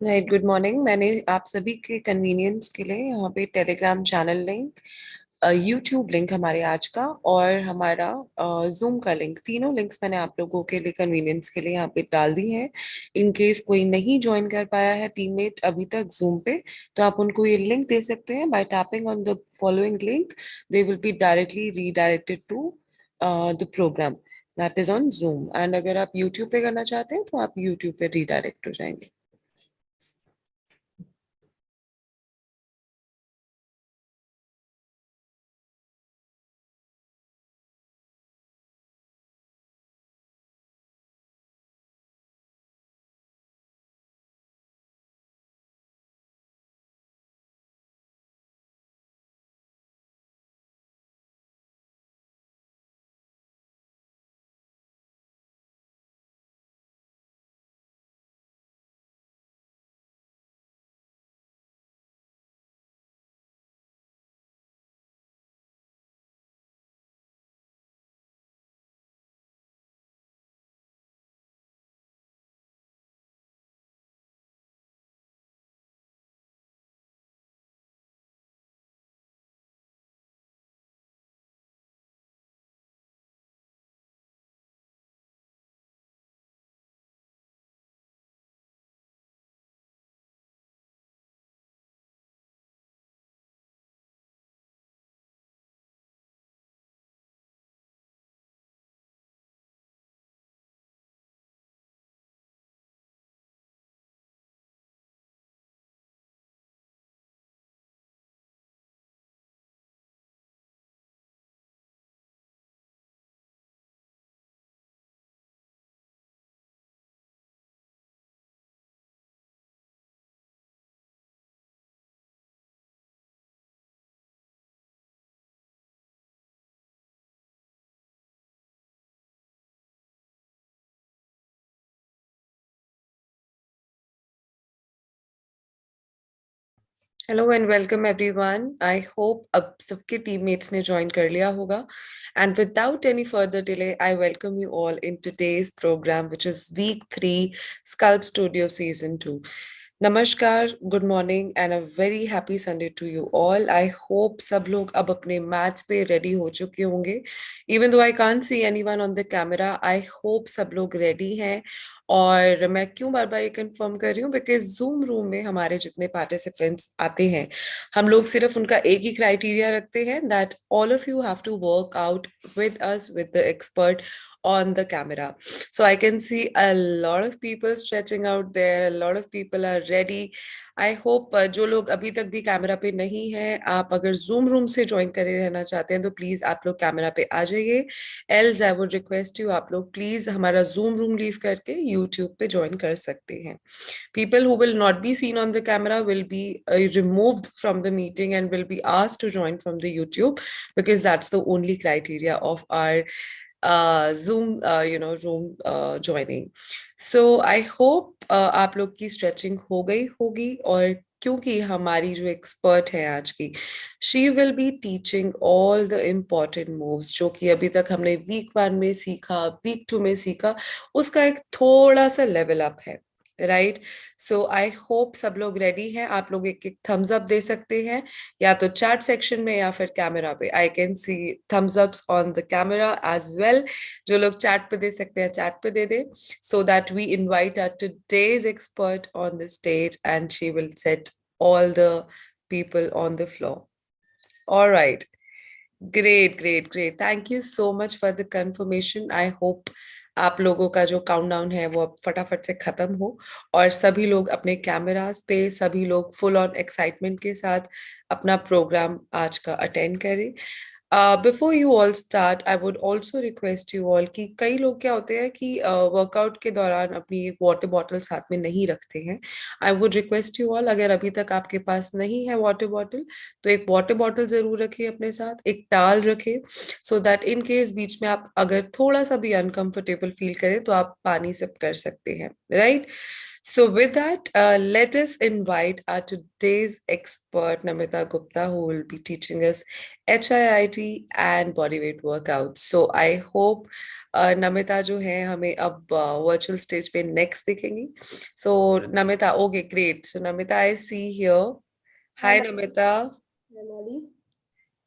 Right, good morning. मैंने आप सभी के कन्वीनियंस के लिए यहाँ पे Telegram channel link, YouTube link हमारे आज का और हमारा जूम का लिंक, तीनों लिंक्स मैंने आप लोगों के लिए कन्वीनियंस के लिए यहाँ पे डाल दी है। इन केस कोई नहीं ज्वाइन कर पाया है टीममेट अभी तक जूम पे, तो आप उनको ये लिंक दे सकते हैं by tapping on the following link. They will be directly redirected to the programme that is on Zoom. And अगर आप यूट्यूब पे करना चाहते हैं तो आप यूट्यूब पे रीडायरेक्ट हो जाएंगे। Hello and welcome everyone. I hope अब सबके टीममेट्स ने ज्वाइन कर लिया होगा। And without any further delay I welcome you all in today's programme which is week 3 sculpt studio season 2। नमस्कार, good morning and a very happy Sunday to you all. I hope सब लोग अब अपने maths पे ready हो चुके होंगे। Even though I can't see anyone on the camera, I hope सब लोग रेडी हैं। और मैं क्यों बार बार ये कंफर्म कर रही हूँ, बिकॉज जूम रूम में हमारे जितने पार्टिसिपेंट्स आते हैं, हम लोग सिर्फ उनका एक ही क्राइटेरिया रखते हैं, that all of you have to work out with us, with the expert on the camera. So I can see a lot of people stretching out there, a lot of people are ready. I hope जो लोग अभी तक भी camera पे नहीं है, आप अगर जूम रूम से ज्वाइन करे रहना चाहते हैं तो प्लीज आप लोग कैमरा पे आ जाइए। Else I would request you, आप लोग प्लीज हमारा जूम रूम लीव करके यूट्यूब पे ज्वाइन कर सकते हैं। People who will not be seen on the camera will be removed from the meeting and will be asked to join from the YouTube, because that's the only criteria of our Zoom, room joining. So I hope आप लोग की stretching हो गई होगी। और क्योंकि हमारी जो एक्सपर्ट है आज की, she will be teaching all the important moves जो कि अभी तक हमने वीक 1 में सीखा, वीक 2 में सीखा, उसका एक थोड़ा सा लेवल अप है। राइट। सो आई होप सब लोग रेडी हैं। आप लोग एक एक थम्स अप दे सकते हैं, या तो चैट सेक्शन में या फिर कैमरा पे। I can see thumbs ups on the camera as well. जो लोग चैट पे दे सकते हैं चैट पे दे दे, so that we invite our today's expert on the stage and she will set all the people on the floor. All right. Great, great, great. Thank you so much for the confirmation. I hope आप लोगों का जो countdown है वो अब फटाफट से खत्म हो और सभी लोग अपने कैमरास पे, सभी लोग फुल ऑन एक्साइटमेंट के साथ अपना प्रोग्राम आज का अटेंड करें। Before you all start, I would also request you all कि कई लोग क्या होते हैं कि वर्कआउट के दौरान अपनी एक वाटर बॉटल साथ में नहीं रखते हैं। I would request you all, अगर अभी तक आपके पास नहीं है वाटर बॉटल, तो एक वाटर बॉटल जरूर रखिए अपने साथ, एक टाल रखिए, सो दैट इन केस बीच में आप अगर थोड़ा सा भी अनकंफर्टेबल फील करें तो आप पानी सिप कर सकते हैं। Right. So with that, let us invite our today's expert, Namita Gupta, who will be teaching us HIIT and bodyweight workouts. So I hope Namita जो है हमें अब वर्चुअल स्टेज पे नेक्स्ट दिखेंगी. So Namita, okay, great. So Namita, I see here. Hi, Namita.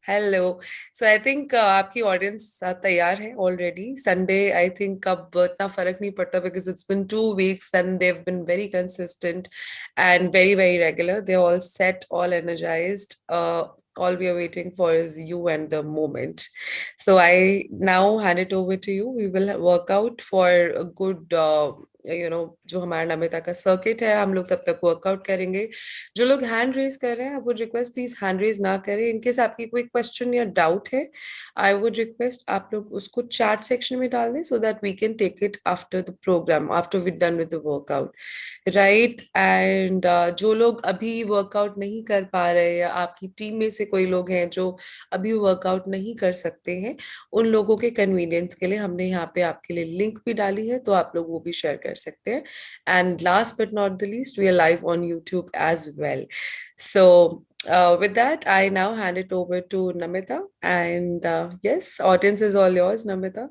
Hello. So I think आपकी audience तैयार है already. Sunday I think अब इतना फर्क नहीं पड़ता because it's been 2 weeks and they have been very consistent and very very regular. They all set, all energized. All we are waiting for is you and the moment. So I now hand it over to you. We will work out for a good जो हमारा नमिता का circuit है हम लोग तब तक workout करेंगे. जो लोग हैंड रेज कर रहे हैं, I would request please hand raise ना करें. इनकेस आपकी कोई क्वेश्चन या डाउट है, आई वुड रिक्वेस्ट आप लोग उसको चैट सेक्शन में डाल दें, so that we can take it after the programme, after we done with the workout, right. And जो लोग अभी वर्कआउट नहीं कर पा रहे, या आपकी टीम में से कोई लोग हैं जो अभी वर्कआउट नहीं कर सकते हैं, उन लोगों के कन्वीनियंस के लिए हमने यहाँ पे आपके लिए लिंक भी डाली है, तो आप लोग वो भी शेयर कर सकते हैं. And last but not the least, we are live on YouTube as well. So, with that, I now hand it over to Namita. And yes, audience is all yours, Namita.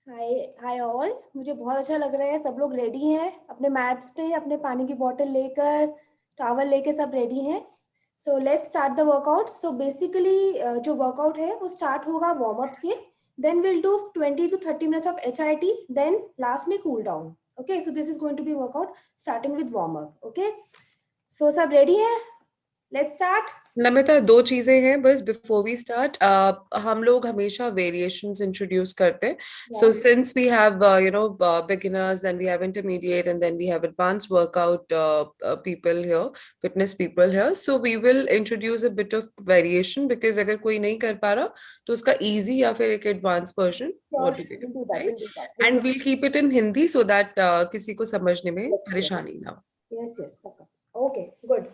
Hi all. मुझे बहुत अच्छा लग रहा है. सब लोग ready हैं अपने मैट्स पे, अपने पानी की बोतल लेकर, टॉवल लेकर सब रेडी हैं. So let's start the workout. So basically जो वर्कआउट है वो स्टार्ट होगा वार्म अप से. Then will do 20 to 30 minutes of HIIT. Then last में cool down. Okay, so this is going to be workout starting with warm up. Okay, so सब ready हैं? Let's start. Namita, दो चीजें हैं बस before we start. हम लोग हमेशा वेरिएशंस इंट्रोड्यूस करते हैं. So since we have beginners, then we have intermediate, and then we have advanced workout people here, fitness people here. So we will introduce a bit of variation, because अगर कोई नहीं कर पा रहा तो उसका इजी या फिर एक advance version, and we'll keep it in Hindi so that किसी को समझने में परेशानी ना हो. यस, पक्का. Okay, good.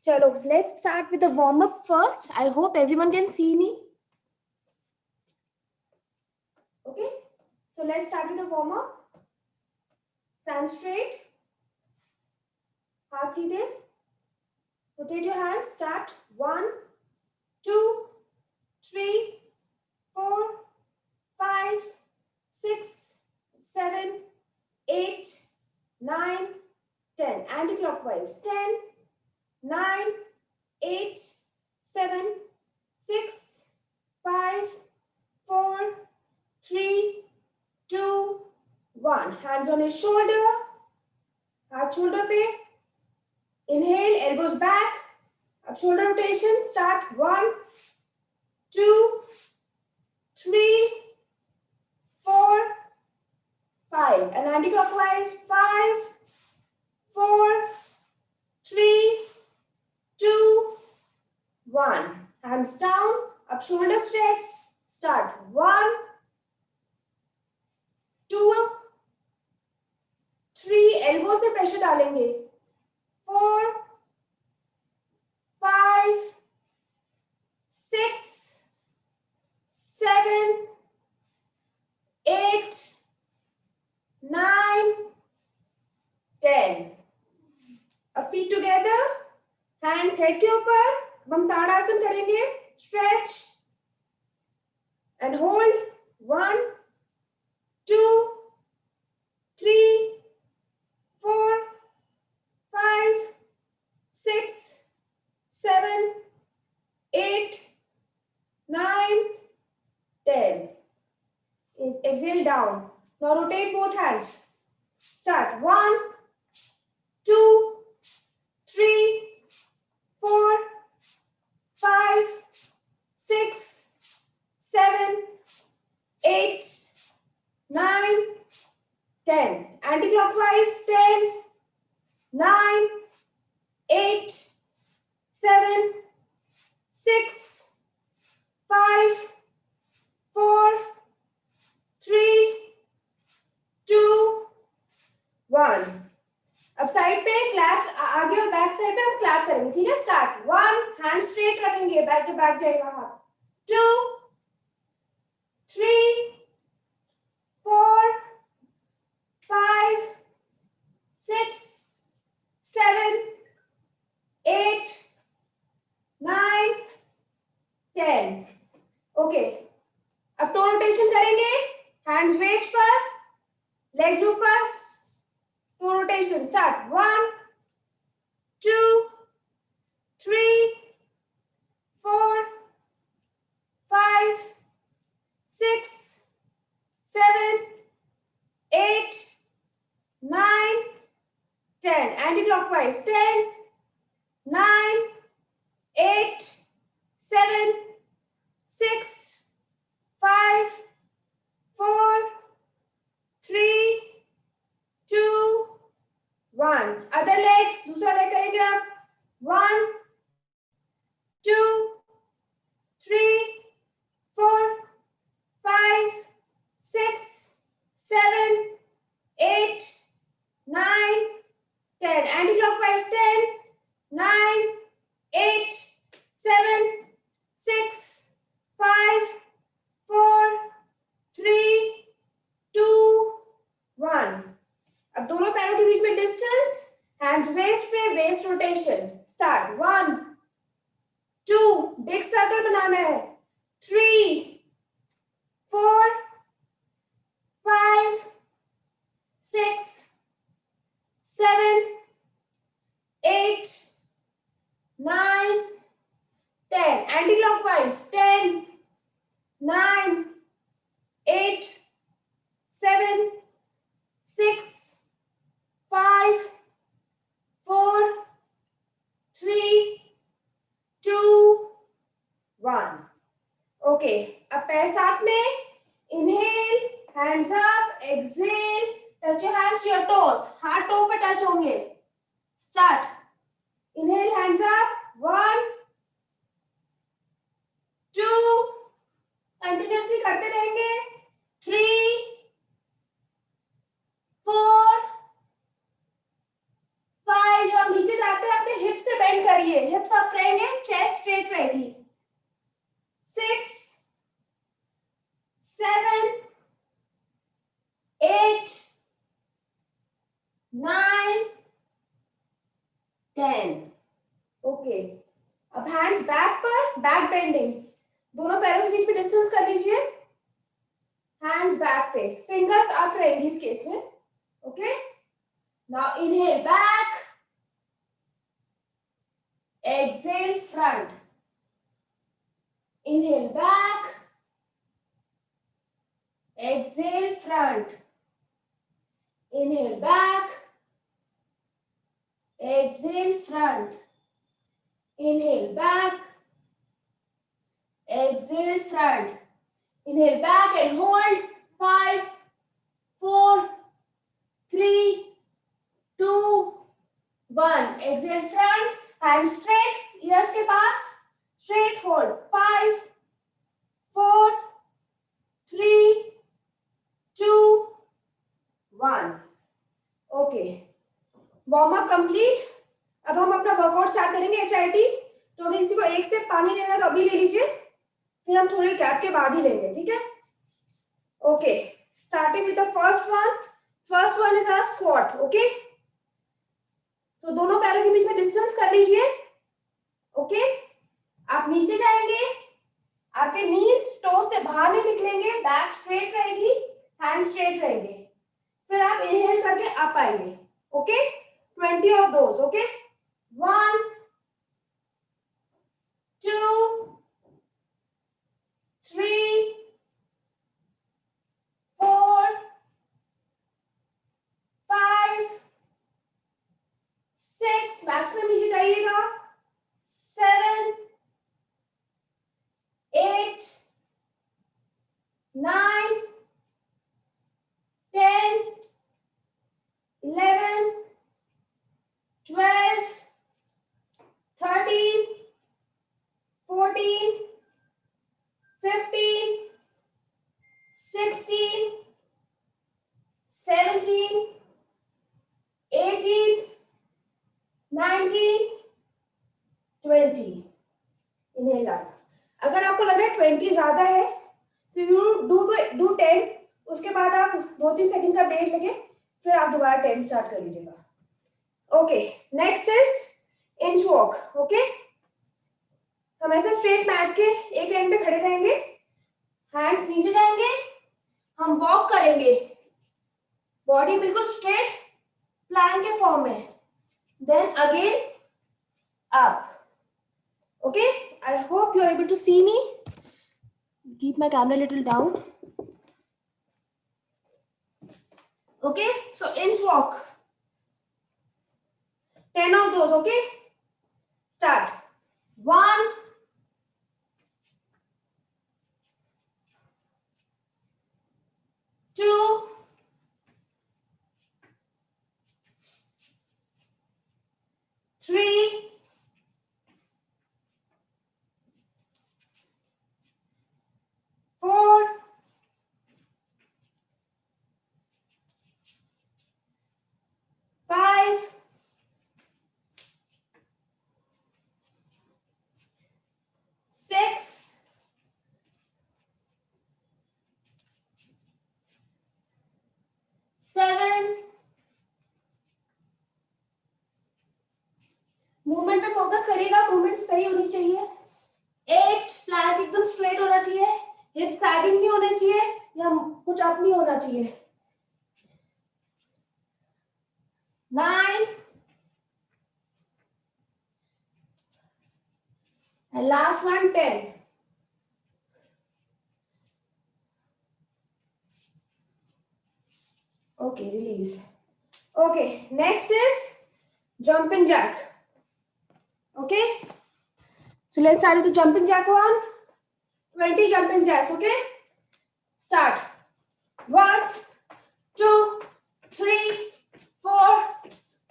Chalo, let's start with the warm up first. I hope everyone can see me. Okay, so let's start with the warm up. Stand straight. Haath seedhe. Rotate your hands. Start. 1, 2, 3, 4, 5, 6, 7, 8, 9, 10. Anti-clockwise. 10, 9, 8, 7, 6, 5, 4, 3, 2, 1. Hands on your shoulder. Heart shoulder pe. Inhale, elbows back. Up shoulder rotation. Start. 1, 2, 3, 4, 5. And anti-clockwise. 5, 4, 3, 2, 1. Hands down, up shoulder stretch. Start. 1, 2, 3. Elbows पे pressure डालेंगे. 4, 5, 6, 7, 8, 9, 10. अब feet together. Hands head के ऊपर. हम ताड़ासन करेंगे. Stretch and hold. 1, 2, 3, 4, 5, 6, 7, 8, 9, 10. Exhale down. Now rotate both hands. Start. 1, 2, 3, 4, 5, 6, 7, 8, 9, 10. Anti-clockwise. 10, 9, 8, 7, 6, 5, 4, 3, 2, 1. अब side पे claps, आगे और बैक साइड पे हम क्लैप करेंगे. ठीक है, स्टार्ट. 1, हैंड स्ट्रेट रखेंगे, बैक जब बैक जाएगा हाथ. 2, 3, 4, 5, 6, clockwise. 10, 9, 8, 7, 6, 5, 4, 3, 2, 1. Other leg, दूसरा leg करेंगे आप. 1, 2, 3, 4, 5, 6, 7, 8, 9, 10. Anti-clockwise. 10, 9, 8, 7, 6, 5, 4, 3, 2, 1. अब दोनों पैरों के बीच में डिस्टेंस. हैंड्स वेस्ट पे, waist rotation. Start. 1, 2, big circle बनाना है. 3, 4, 5, 6, 7, 8, 9, 10. Anti-clockwise. 10, 9, 8, 7, 6, 5, 4, 3, 2, 1. ओके, अब पैर साथ में. Inhale, hands up, exhale, touch your hands to your toes. हाथ टो पे टच होंगे. Start. Inhale, hands up. 1, 2, continuously करते रहेंगे. 3, 4, 5. जब आप नीचे जाते हैं अपने हिप से बेंड करिए. हिप्स अप रहेंगे, चेस्ट स्ट्रेट रहेगी. 6, 7, 8, 9, 10. ओके, अब हैंड्स बैक पर, बैक बेंडिंग. दोनों पैरों के बीच में डिस्टेंस कर लीजिए. हैंड्स बैक पे, फिंगर्स अप रहेंगी इस केस में. Okay, now inhale back, exhale front. Inhale back, exhale front. Inhale back, exhale front. Inhale back, exhale front. Inhale back and hold. 5, 4, 3, 2, 1. Exhale front. Hands straight, ears के पास. Straight hold. 5, 4, 3, 2, 1. Okay, warm up complete. अब हम अपना workout start करेंगे. HIIT. तो अगर किसी को एक से पानी लेना तो अभी ले लीजिए, फिर हम थोड़ी गैप के बाद ही लेंगे. ठीक है. Okay, starting with the first one. First one is our squat. Okay, तो दोनों पैरों के बीच में डिस्टेंस कर लीजिए. ओके, आप नीचे जाएंगे. आपके नीज टो से बाहर नहीं निकलेंगे. बैक स्ट्रेट रहेगी, हैंड स्ट्रेट रहेंगे. फिर आप इनहेल करके अप आएंगे. Okay, 20 of those. Okay, 1, 2, 3, 4, 5, 6. Maximum नीचे जाइएगा. 7, 8, 9, 10, 11, 12, 13, 14, 15, 16, 17, 18, 19, 20. Inhale up. अगर आपको लग रहा है 20 ज्यादा है तो डू 10. उसके बाद आप 2-3 सेकंड का ब्रेक लेके फिर आप दोबारा 10 स्टार्ट कर लीजिएगा. Okay, next is inch walk. Okay, हम ऐसे स्ट्रेट मैट के एक एंड पे खड़े रहेंगे. हैंड्स नीचे जाएंगे. हम वॉक करेंगे. बॉडी बिल्कुल स्ट्रेट प्लैंक के फॉर्म में. Then again up. Okay, I hope you are able to see me. Keep my camera a little down. Okay, so inch walk. 10 of those. Okay, start. 1, 2, 3, 4, 5, 6, 7, movement पे focus करिएगा, movement सही होनी चाहिए। 8, Planck एकदम straight होना चाहिए, hip sagging नहीं होना चाहिए या कुछ अप नहीं होना चाहिए। 9, and last one, 10. Okay, release. Okay, next is jumping jack. Okay, so let's start with the jumping jack one. 20 jumping jacks. Okay, start. 1, 2, 3, 4,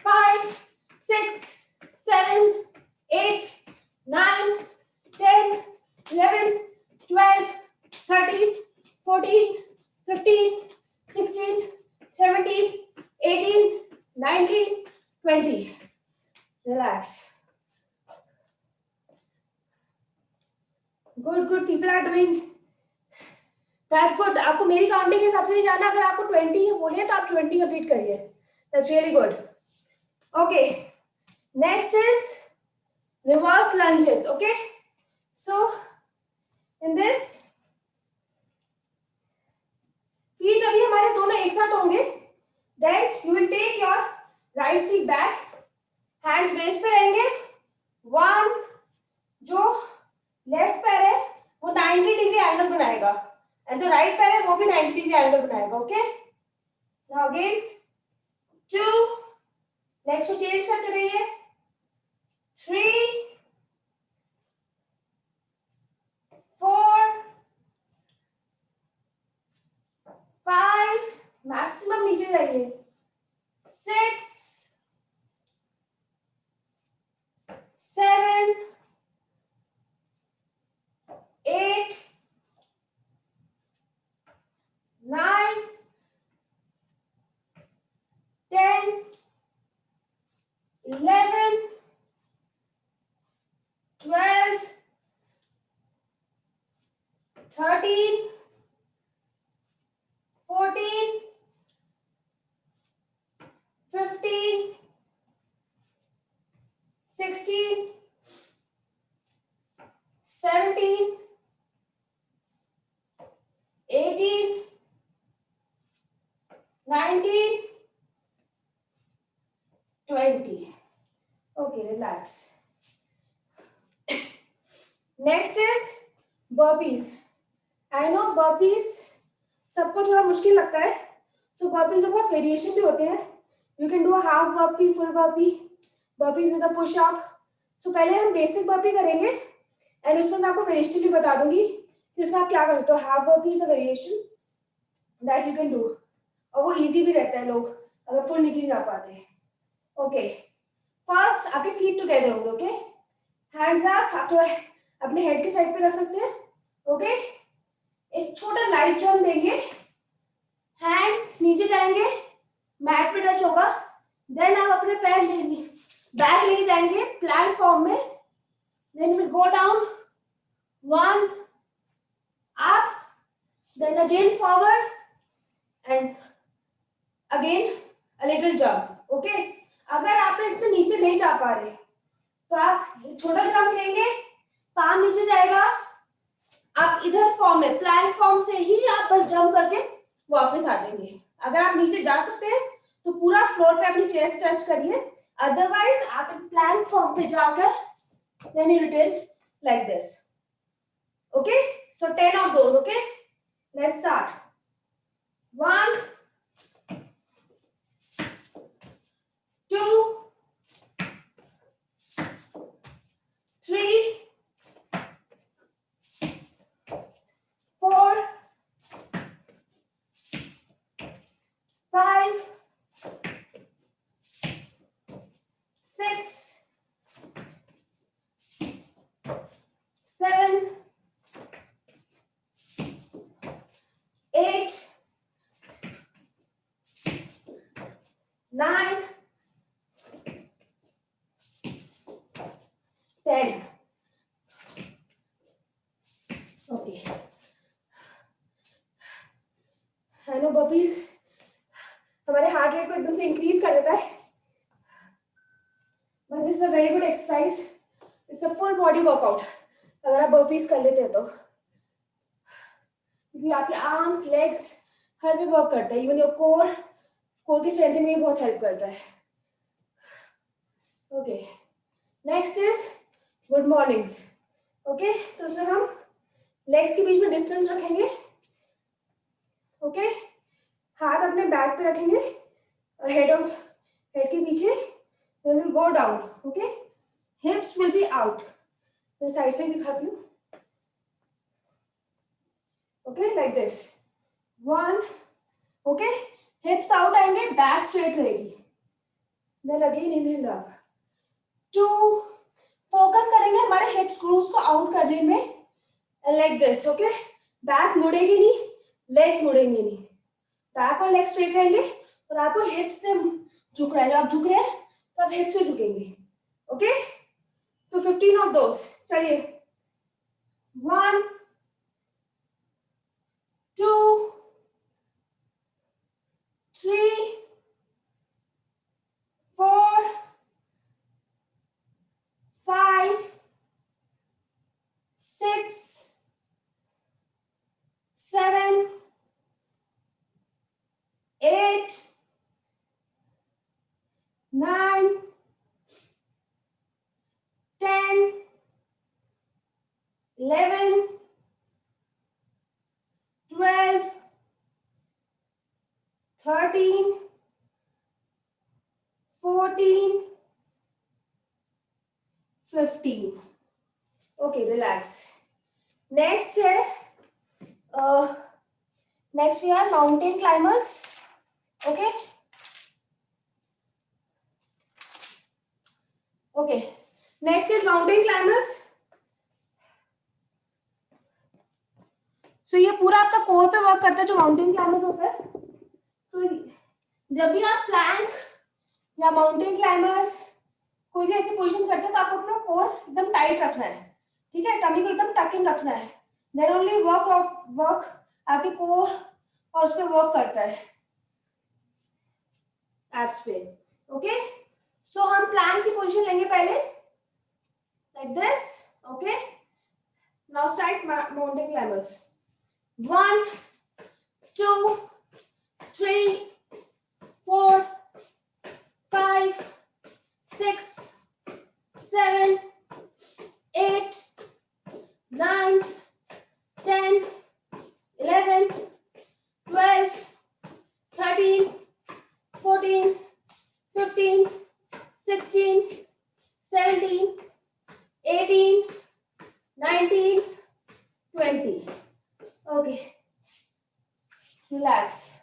5, 6, 7, 8, 9, 10, 11, 12, 13, 14, 15, 16, 17, 18, 19, 20. Relax. Good. People are doing. That's good. आपको मेरी counting के हिसाब से नहीं जाना, अगर आपको 20 बोले तो आप 20 रिपीट करिए. That's really good. Okay. Next is reverse lunges. Okay. So in this, feet अभी हमारे दोनों एक साथ होंगे. Then you will take your right feet back. Hands waist पे रहेंगे. 1, जो लेफ्ट पैर है वो 90 डिग्री एंगल बनाएगा एंड जो राइट पैर है वो भी 90 डिग्री एंगल बनाएगा. ओके, नाउ अगेन 2, नेक्स्ट को चेंज करते रहिए. 3, 4, 5, मैक्सिमम नीचे जाइए. 6, 7, 8, 9, 10, 11, 12, 13, 14, 15, 16, 17, 18, 19, 20. Okay, relax. Next is burpees. I know burpees सबको थोड़ा मुश्किल लगता है. So burpees में बहुत वेरिएशन भी होते हैं. You can do a half burpee, full burpee, burpees with a push up. So पहले हम बेसिक burpee करेंगे एंड उसमें मैं आपको वेरिएशन भी बता दूंगी कि उसमें आप क्या कर सकते हो. Half burpee is a variation that you can do और वो इजी भी रहता है लोग अगर फुल नीचे नहीं जा पाते. ओके, फर्स्ट आपके फीट टुगेदर होंगे. ओके, हैंड्स अप, आप थोड़ा अपने हेड के साइड पे रख सकते हैं. ओके, एक छोटा लाइट जंप देंगे. हैंड्स नीचे जाएंगे, मैट पे टच होगा. देन आप अपने पैर लेंगे, बैक लेके जाएंगे प्लैंक फॉर्म में. Then we go down, 1, up, then again forward, and again a little jump. Okay? अगर आप इसमें नीचे नहीं जा पा रहे तो आप छोटा जंप लेंगे, पाम नीचे जाएगा, आप इधर फॉर्म में प्लैंक फॉर्म से ही आप बस जंप करके वापस आ जाएंगे. अगर आप नीचे जा सकते हैं तो पूरा फ्लोर पे अपनी चेस्ट टच करिए, अदरवाइज आप प्लैंक फॉर्म पे जाकर then you return like this. Okay, so 10 of those. Okay, let's start. 1, 2, 3, 4, 5, 6, 7, 8, 9, 10. Okay. I know burpees हमारे हार्ट रेट को एकदम से इंक्रीज कर देता है, but this is a very good exercise. It's a full body workout अगर आप burpees कर लेते हैं तो, क्योंकि आपके आर्म्स, लेग्स हर भी वर्क करता है. इवन योर कोर की स्ट्रेंथ में भी बहुत हेल्प करता है. Okay, next is good mornings. Okay, तो उसमें हम लेग्स के बीच में डिस्टेंस रखेंगे. ओके, हाथ अपने बैक पे रखेंगे, हेड के पीछे, then we'll go down. Okay, hips will be out. मैं साइड से दिखाती हूँ. Okay, like this. 1. Okay, hips out आएंगे, बैक स्ट्रेट रहेगी. Then again inhale up. 2. Focus करेंगे हमारे हिप स्क्रूज को आउट करने में. And like this. Okay, back मुड़ेगी नहीं, लेग्स मुड़ेंगे नहीं. बैक और लेग स्ट्रेट रहेंगे और आपको हिप से झुक रहा है. जब आप झुक रहे हैं तो आप हिप से झुकेंगे. ओके, तो 15 ऑफ दोस. चलिए, 1, 2, 3, 4, 5, 6, 7, 8, 9, 10, 11, 12, 13, 14, 15. Okay, relax. Next है, next we are mountain climbers. Okay. Okay. Next is mountain climbers. So ये पूरा आपका कोर पे वर्क करता है जो माउंटेन क्लाइंबर्स होता है. तो जब भी आप प्लैंक या माउंटेन क्लाइंबर्स कोई भी ऐसी पोजीशन करते हैं तो आपको अपना कोर एकदम टाइट रखना है. ठीक है, टमी को एकदम टक इन रखना है. देन ओनली वर्क आपके कोर और उस पर वर्क करता है एब्स पे. ओके, सो हम प्लैंक की पोजीशन लेंगे पहले, like this. Okay, now start mountain climbers. 1, 2, 3, 4, 5, 6, 7, 8, 9, 10, 11, 12, 13, 14, 15, 16, 17, 18, 19, 20. Okay, relax.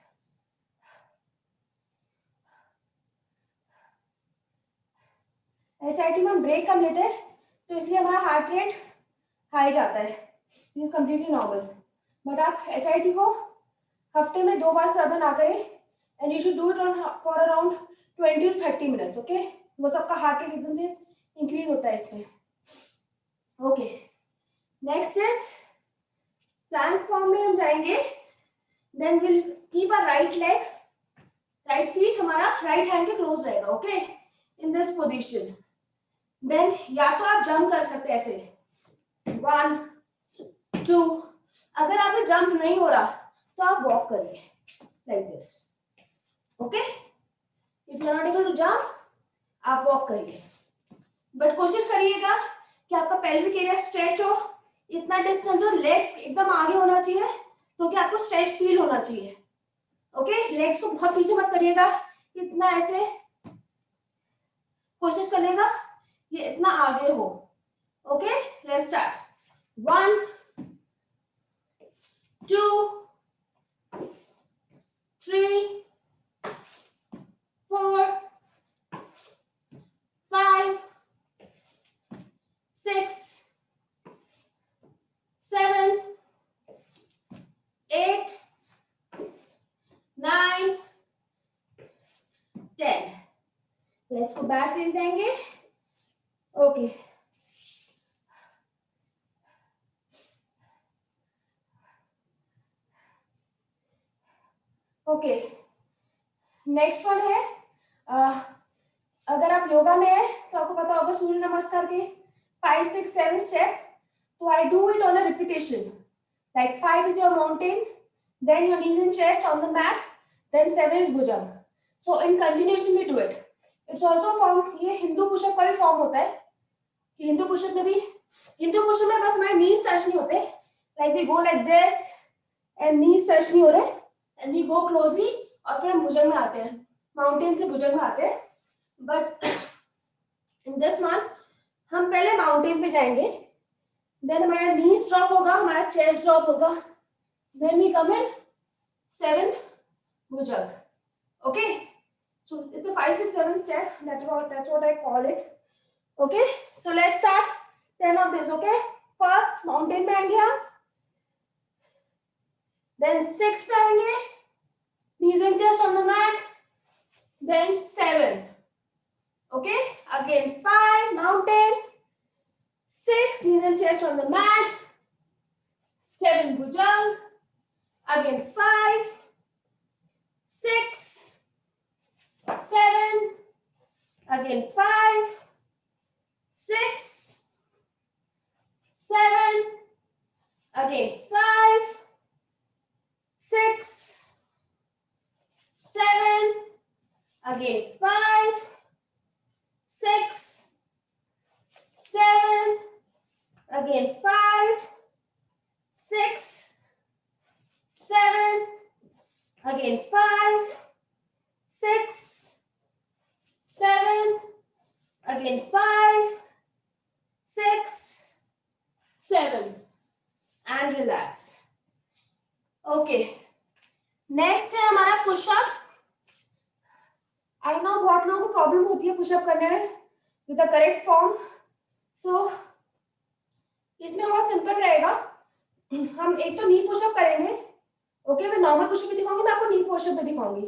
HIT में हम ब्रेक कम लेते हैं तो इसलिए हमारा हार्ट रेट हाई जाता है. This is completely normal. But आप HIT को हफ्ते में 2 बार से ज्यादा ना करें. And you should do it for around 20 to 30 minutes. Okay, वो सबका हार्ट रेट एकदम से इंक्रीज होता है इससे. Okay, next is plank form में हम जाएंगे. Then will keep a right leg, right feet हमारा राइट हैंड के क्लोज रहेगा. Okay, in this position. Then या तो आप जंप कर सकते हैं ऐसे, 1, 2. अगर आपने जंप नहीं हो रहा तो आप वॉक करिए like this. Okay, if you are not able to jump आप वॉक करिए. बट कोशिश करिएगा कि आपका पेल्विक एरिया स्ट्रेच हो, इतना डिस्टेंस हो, लेग एकदम आगे होना चाहिए तो कि आपको स्ट्रेच फील होना चाहिए. ओके, लेग्स को बहुत पीछे मत करिएगा, इतना ऐसे कोशिश करिएगा ये इतना आगे हो. Okay, let's start. 1, 2, 3, 4, 5, 6, 7, 8, 9, 10. Let's go back ले जाएंगे. Okay. Okay. नेक्स्ट वन है अगर आप योगा में है तो आपको पता होगा सूर्य नमस्कार के 5, 6, 7 स्टेप. तो I do it on a repetition. Like 5 is your mountain, then your knees and chest on the mat, then 7 is bhujang. So in continuation we do it. It's also form, ये Hindu pushup का भी form होता है कि Hindu pushup में बस हमारे नीज touch नहीं होते. Like we go like this and knees touch नहीं हो रहे and we go closely और फिर हम भुजंग में आते हैं, माउंटेन से भुजंग में आते हैं. बट इन दिस वन हम पहले माउंटेन पे जाएंगे, देन हमारा नीज ड्रॉप होगा, हमारा चेस्ट ड्रॉप होगा, then we come in 7th bhujang. Okay, so it's a 5, 6, 7 step. That's what I call it. Okay, so let's start 10 of this. Okay, first mountain में आएंगे हम, then 6 आएंगे, knees and chest on the mat, then 7. Okay, again 5 mountain, 6 knees and chest on the mat, 7 bhujang, again 5, 6, 7, again 5, 6, 7, again 5, 6, 7, again 5, 6, 7, again 5, 6, 7, again 5, 6, 7, again 5, 6, 7, and relax. Okay, next है हमारा pushup. I know बहुत लोगों को problem होती है pushup करने में with the correct form. सो इसमें बहुत सिंपल रहेगा. हम एक तो नी पुशअप करेंगे. ओके, मैं नॉर्मल पुशअप भी दिखाऊंगी, मैं आपको नी पुशअप भी दिखाऊंगी.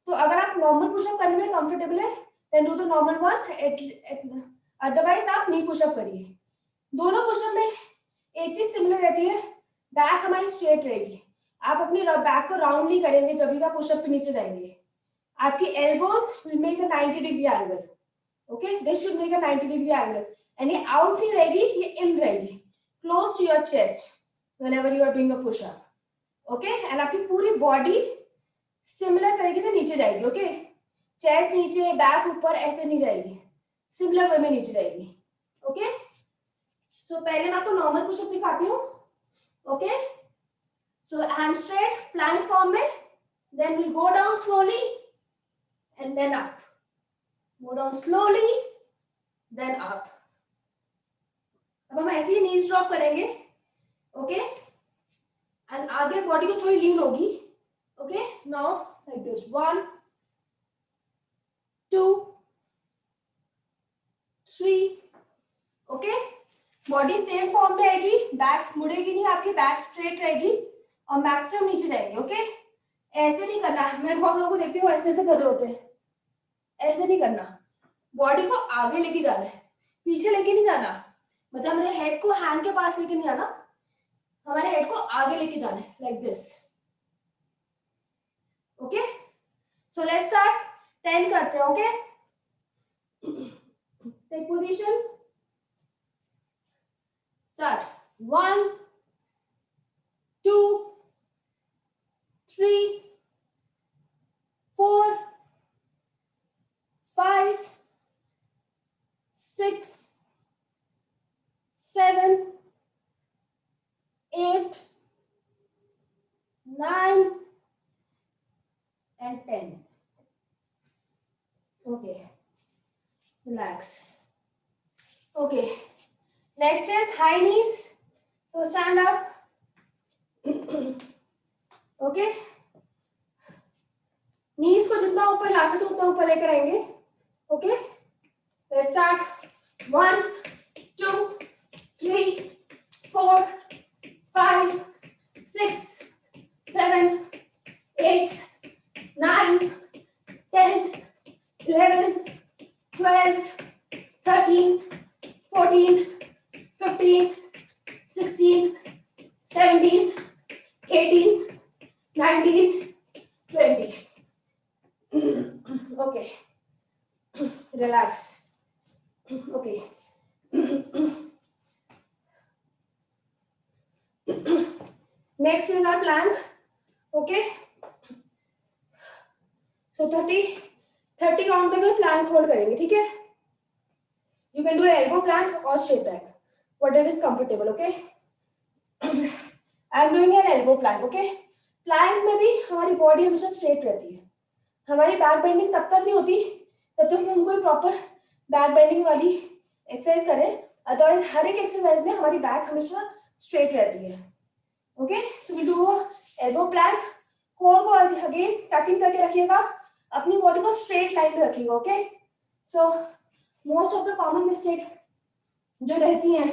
तो अगर आप नॉर्मल पुशअप करने में कंफर्टेबल है then do the normal one, otherwise आप नी पुशअप करिए. दोनों पुशअप में एक चीज सिमिलर रहती है, बैक हमारी स्ट्रेट रहेगी. आप अपने बैक को राउंड नहीं करेंगे जब भी आप पुशअप पे नीचे जाएंगे. आपकी elbows will make a 90 degree angle. Okay, this should make a 90 degree angle. And ये आउट नहीं रहेगी, ये इन रहेगी, close to your chest whenever you are doing a pushup. Okay, and आपकी पूरी बॉडी सिमिलर तरीके से नीचे जाएगी. ओके, चेस्ट नीचे, बैक ऊपर, ऐसे नहीं जाएगी, सिमिलर वे में नीचे जाएगी. ओके, सो पहले मैं आपको नॉर्मल पुशअप दिखाती हूँ. Okay, so hand straight plank form में, then we go down slowly and then up, go down slowly then up. अब हम ऐसे ही knees drop करेंगे. ओके, एंड आगे बॉडी को थोड़ी लीन होगी. Okay, now like this, 1, 2, 3. Okay, body same form में आएगी, बैक मुड़ेगी नहीं, आपकी बैक स्ट्रेट रहेगी और मैक्सिमम नीचे जाएंगे. ओके, ऐसे नहीं करना. मैं बहुत लोगों को देखती हूँ ऐसे कर रहे होते हैं. ऐसे नहीं करना. बॉडी को आगे लेके जाना है, पीछे लेके नहीं जाना. मतलब हमारे हेड को हैंड के पास लेके नहीं आना, हमारे हेड को आगे लेके जाना है, like this. Okay, so let's start. 10 करते हैं. Okay, take position, start. 1, 2, 3, 4, 5, 6, 7, 8, 9 and 10. Okay, relax. Okay, Next is high knees. So stand up. Okay. Knees को जितना ऊपर ला सके उतना ऊपर लेकर आएंगे. Okay. Let's start. 1, 2, 3, 4, 5, 6, 7, 8, 9, 10, 11, 12, 13, 14, 15, 16, 17, 18, 19, 20. Okay. Relax. Okay. Next is our plank. Okay. So 30 count तक प्लैंक होल्ड करेंगे. ठीक है. You can do elbow plank or straight plank, whatever is comfortable. Okay. I am doing an elbow plank. Okay. Plank में भी हमारी body हमेशा straight रहती है. हमारी बैक बेंडिंग तब तक नहीं होती तब तक हम कोई प्रॉपर बैक बेंडिंग वाली एक्सरसाइज करें. अदरवाइज हर एक एक्सरसाइज में हमारी बैक हमेशा स्ट्रेट रहती है. Okay. So we do elbow plank. Core को अगेन टकिंग करके रखिएगा. अपनी बॉडी को स्ट्रेट लाइन पे रखिएगा. Okay. So most of the common mistake जो रहती हैं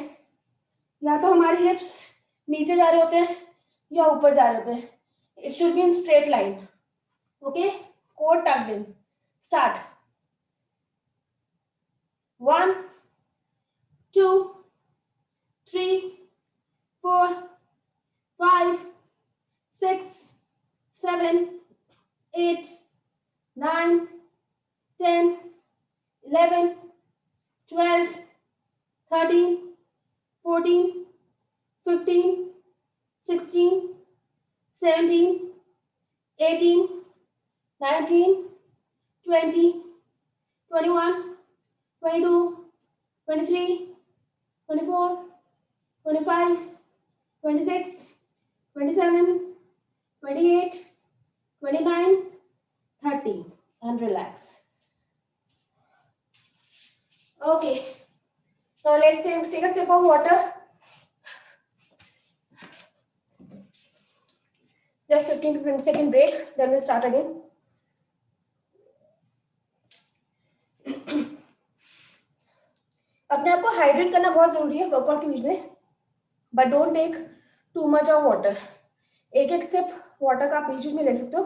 या तो हमारी हिप्स नीचे जा रहे होते हैं या ऊपर जा रहे होते हैं. It should be in straight line. Okay. Core talked in. Start. 1, 2, 3, 4, 5, 6, 7, 8, 9, 10, 11, 12, 13, 14, 15, 16, 17, 18, 19, 20, 21, 22, 23, 24, 25, 26, 27, 28, 29, 30, and relax. Okay. Now let's take a sip of water. Just 15 to 20 second break. Then we'll start again. अपने आप को हाइड्रेट करना बहुत जरूरी है वर्कआउट के बीच में. But don't take too much of water. एक सिप वाटर का आप बीच में ले सकते हो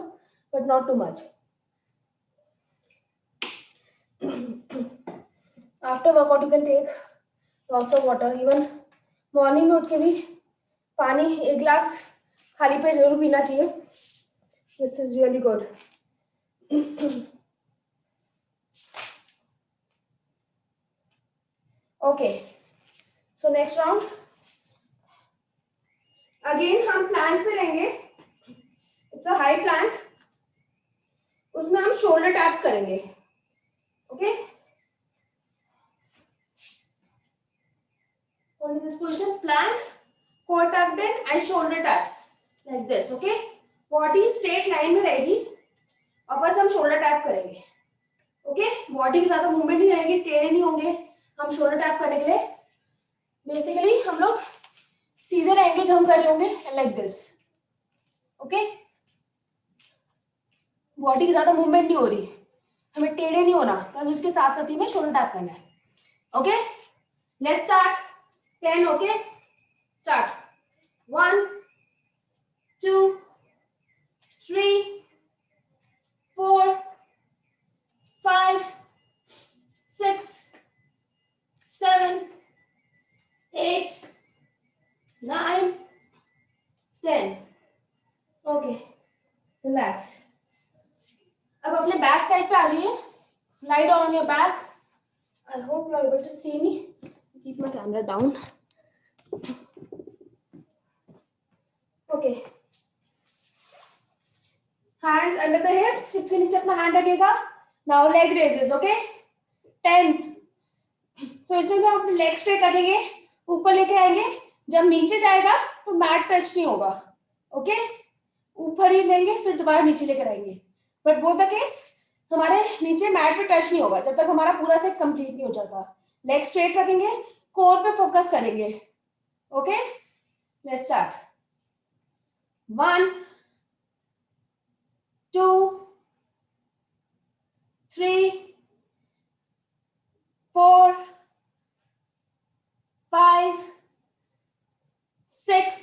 but not too much. After workout you can take lots of water. Even morning में उठ के भी पानी 1 गिलास खाली पेट जरूर पीना चाहिए. This is really good. Okay. So next round. Again हम प्लैंक पे रहेंगे. It's a high Planck. उसमें हम शोल्डर टैप्स करेंगे. Okay. Only this position, plank, core tucked in and shoulder taps like this. Okay. Body straight line में रहेगी और बस हम शोल्डर टैप करेंगे. ओके. बॉडी की ज्यादा मूवमेंट नहीं रहेगी. टेढ़े नहीं होंगे. हम शोल्डर टैप करने के लिए बेसिकली हम लोग सीधे रहेंगे जब हम कर रहे होंगे लाइक दिस. ओके. बॉडी की ज्यादा मूवमेंट नहीं हो रही. हमें टेढ़े नहीं होना. बस उसके साथ साथ ही में शोल्डर टैप करना है. Okay. Let's start. 10. Okay. Start. 1, 2, 3, 4, 5, 6, 7, 8, 9, 10. Okay. Relax. अब अपने बैक साइड पे आ जाइए. Lie down on your back. I hope you are able to see me. Keep my camera down. Okay. Hands under the hips. हिप्स के नीचे अपना hand रखेगा. Now leg raises. Okay. 10. तो इसमें भी हम अपने लेग स्ट्रेट रखेंगे. ऊपर लेके आएंगे. जब नीचे जाएगा तो मैट टच नहीं होगा. ओके. ऊपर ही लेंगे फिर दोबारा नीचे लेकर आएंगे. बट बोथ द केस हमारे नीचे मैट पे टच नहीं होगा जब तक हमारा पूरा सेट कंप्लीट नहीं हो जाता. लेग स्ट्रेट रखेंगे. कोर पे फोकस करेंगे. Okay, let's start. 1 2 3 4 5 6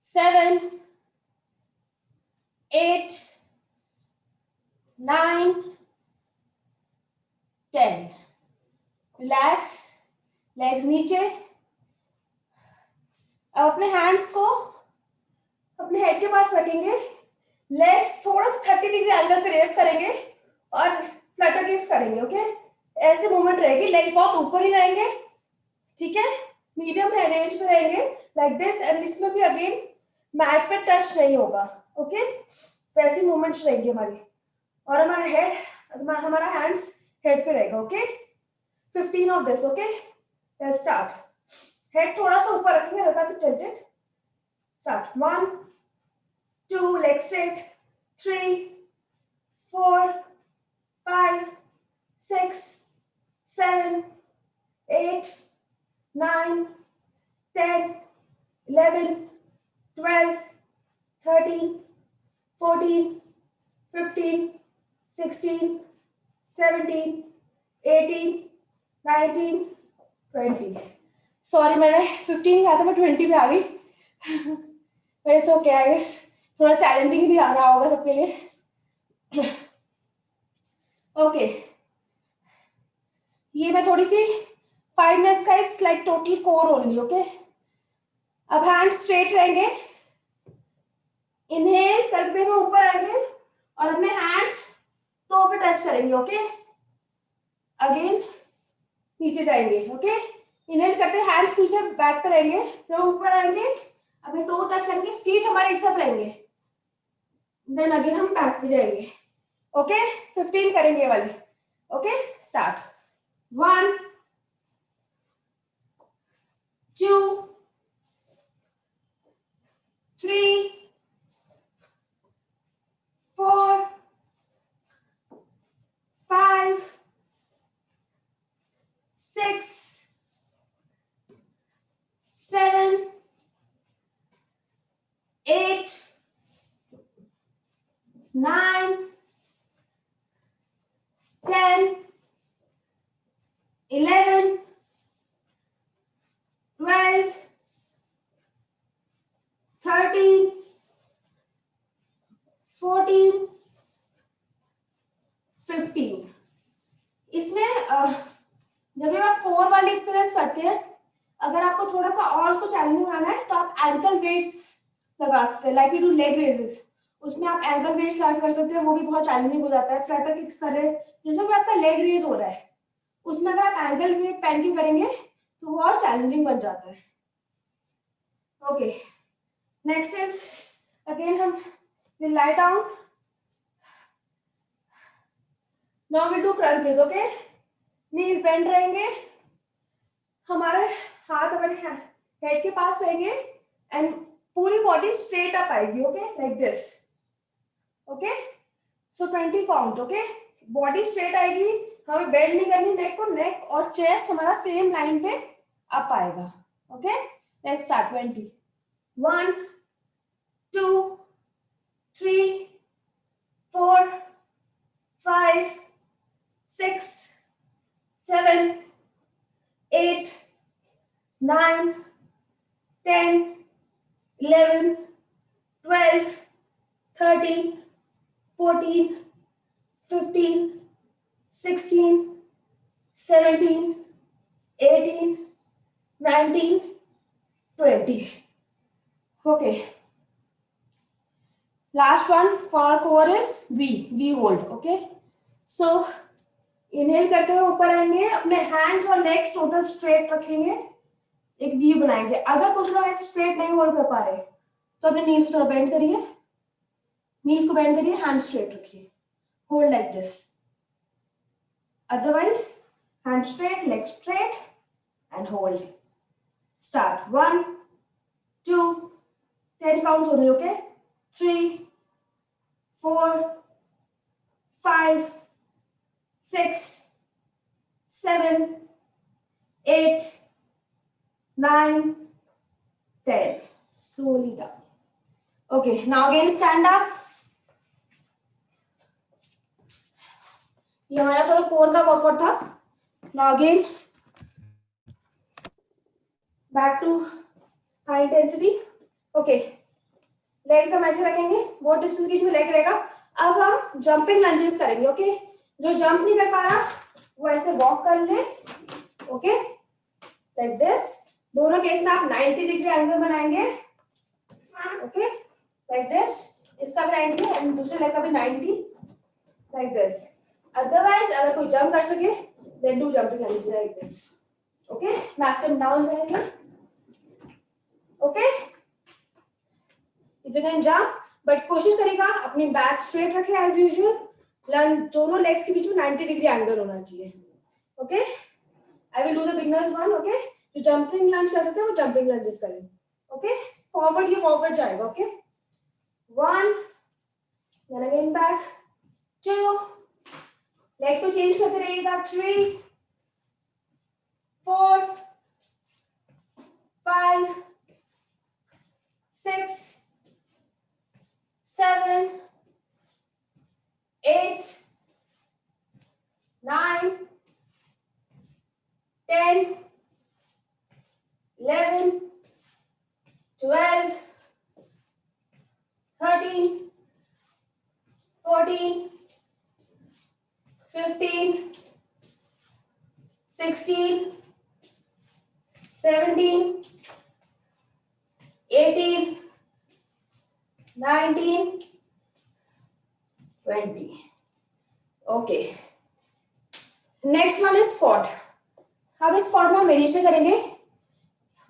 7 8 9 10. Relax, legs नीचे. अब अपने हैंड्स को अपने हेड के पास रखेंगे. लेग्स थोड़ा सा 30 डिग्री एंगल पे रेस करेंगे और फ्लटर किक्स करेंगे. ओके, ऐसे मूवमेंट रहेगी. लेग्स बहुत ऊपर ही रहेंगे, ठीक है, मीडियम रेंज पे रहेंगे लाइक दिस. एंड इसमें भी अगेन मैट पे टच नहीं होगा. ओके, वैसी मूवमेंट्स रहेंगी हमारी. और हमारा हेड, हमारा हैंड्स हेड पे रहेगा. Okay, 15 of this. Okay, let's start. Head थोड़ा सा ऊपर रखेंगे, हल्का सा tilted. Start. 1 2, leg straight. 3 4 5 6 7 8 9 10 11 12 13 14 15 16 17 18 19 20. Sorry, मैंने 15 कहा था, मैं 20 पे आ गई. इट्स ओके, आई गेस थोड़ा चैलेंजिंग ही आ रहा होगा सबके लिए. ओके, ये मैं थोड़ी सी 5 मिनट्स का it's like total core only. Okay, अब हैंड स्ट्रेट रहेंगे. इनहेल करते हुए ऊपर आएंगे और अपने हैंड्स टो पे टच करेंगे. ओके, अगेन नीचे जाएंगे. ओके, इनहेल करते हैंड्स पीछे बैक पे रहेंगे, फिर ऊपर आएंगे, अपने टो टच करेंगे, फीट हमारे एक साथ रहेंगे. देन अगेन हम बैक पे जाएंगे. ओके, 15 करेंगे ये वाले. Okay, start. 1 2 3 4 5 6 7 8 9 10 11 12 13 14 15. इसमें जब भी आप कोर वाली एक्सरसाइज करते हैं, अगर आपको थोड़ा सा और उसको चैलेंजिंग बनाना है तो आप एंकल वेट्स लगा सकते हैं. Like you do leg raises, उसमें आप एंकल वेट्स लगा कर सकते हैं. वो भी बहुत चैलेंजिंग हो जाता है. फ्लटर किक्स कर रहे हैं जिसमें भी आपका लेग रेज हो रहा है, उसमें अगर आप एंकल वेट पहन के करेंगे तो वो और चैलेंजिंग बन जाता है. ओके, नेक्स्ट इज अगेन हम will lie down. Now we do crunches. Okay, knees bend रहेंगे, हमारे हाथ हमारे हेड के पास रहेंगे एंड पूरी बॉडी स्ट्रेट अप आएगी. Okay, like this. Okay, so 20 count. Okay, body straight आएगी, हमें बेंड नहीं करनी नेक को. नेक और चेस्ट हमारा सेम लाइन पे अप आएगा. Okay, let's start. 20 1 2 3 4 5 6 7 8 9 10 11 12 13 14 15 16 17 18 19 20. Okay, last one for our core is V hold. Okay, so inhale करते हुए ऊपर आएंगे, अपने हैंड्स और लेग्स टोटल स्ट्रेट रखेंगे, एक वी बनाएंगे. अगर कुछ लोग ऐसे स्ट्रेट नहीं होल्ड कर पा रहे तो अपने नीज को थोड़ा बेंड करिए, नीज को बेंड करिए, हैंड स्ट्रेट रखिए, hold like this. Otherwise hand straight, leg straight and hold. Start. 1 2 10 counts हो रही. Okay, 3 4 5 6 7 8, 9, 10. Slowly down. Okay, now again stand up. ये हमारा थोड़ा कोर का वर्कआउट था. Now again back to high intensity. Okay, legs हम ऐसे रखेंगे. बहुत डिस्टेंस के बीच में लेग रहेगा. अब हम जंपिंग लंजेस करेंगे. ओके, जो जंप नहीं कर पा रहा वो ऐसे वॉक कर ले. Okay, like this. दोनों केस में आप 90 डिग्री एंगल बनाएंगे. Okay, like this. इसका भी 90 एंड दूसरे लेग का भी 90, लाइक दिस. अदरवाइज अगर कोई जंप कर सके then do jumping lunges like this. Okay, maximum down रहेंगे. Okay, if you can jump, but कोशिश करेगा अपनी बैक स्ट्रेट रखे एज यूजुअल. लंज दोनों लेग्स के बीच में 90 डिग्री एंगल होना चाहिए. Okay, I will do the beginners one. Okay, जो जंपिंग लंज कर सकते हैं वो जंपिंग लंजेस करें. ओके, फॉरवर्ड, ये फॉरवर्ड जाएगा. Okay, 1, then again back, 2, legs को चेंज करते रहिएगा. 3, 4, 5, 6, 7, 8, 9, 10, 11, 12, 13, 14, 15, 16, 17, 18, 19, 20. Okay. Next one is squat. अब इस स्क्वाट में हम वेरिएशन करेंगे.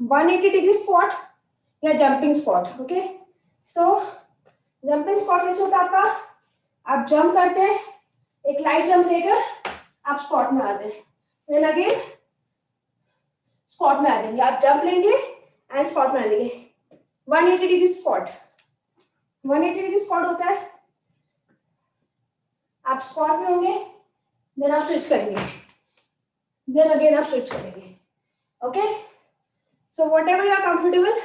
180 डिग्री स्क्वाट या जंपिंग स्क्वाट. ओके, सो जंपिंग स्क्वाट कैसे होता है आपका? आप जंप करते हैं, एक लाइट जंप लेकर आप स्क्वाट में आते हैं. देन अगेन स्क्वाट में आ जाएंगे. आप जंप लेंगे एंड स्क्वाट में आ लेंगे. 180 डिग्री स्क्वाट. 180 डिग्री स्क्वाट होता है. आप स्क्वाट में होंगे, देन आप स्विच करेंगे, देन अगेन आप स्विच करेंगे. Okay, so whatever you are comfortable.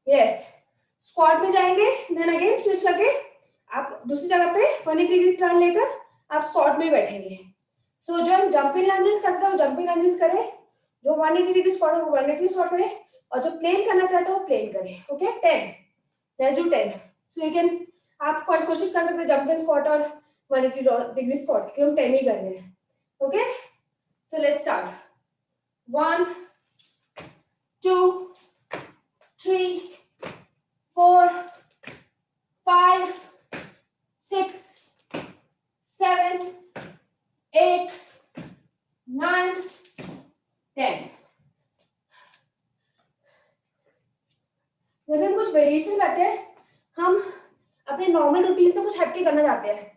Yes, squat में जाएंगे, देन अगेन स्विच करके आप दूसरी जगह पे 180 डिग्री टर्न लेकर आप स्क्वाट में बैठेंगे. सो जो हम जंपिंग लंजेस करते हैं वो जंपिंग लंजेस करें, जो 180 डिग्री स्क्वाट है वो 180 स्क्वाट करें, और जो प्लेन करना चाहते हैं वो प्लेन करें. Okay, 10, let's do 10. So you can, आप कोशिश कर सकते हैं जंपिंग स्क्वाट और 180 डिग्री स्क्वाट, क्योंकि हम 10 ही कर रहे हैं. Okay, so let's start. 1, 2, 3, 4, 5, 6, 7, 8, 9, 10. जब हम कुछ वेरिएशन करते हैं, हम अपने नॉर्मल रूटीन से कुछ हटके करना चाहते हैं,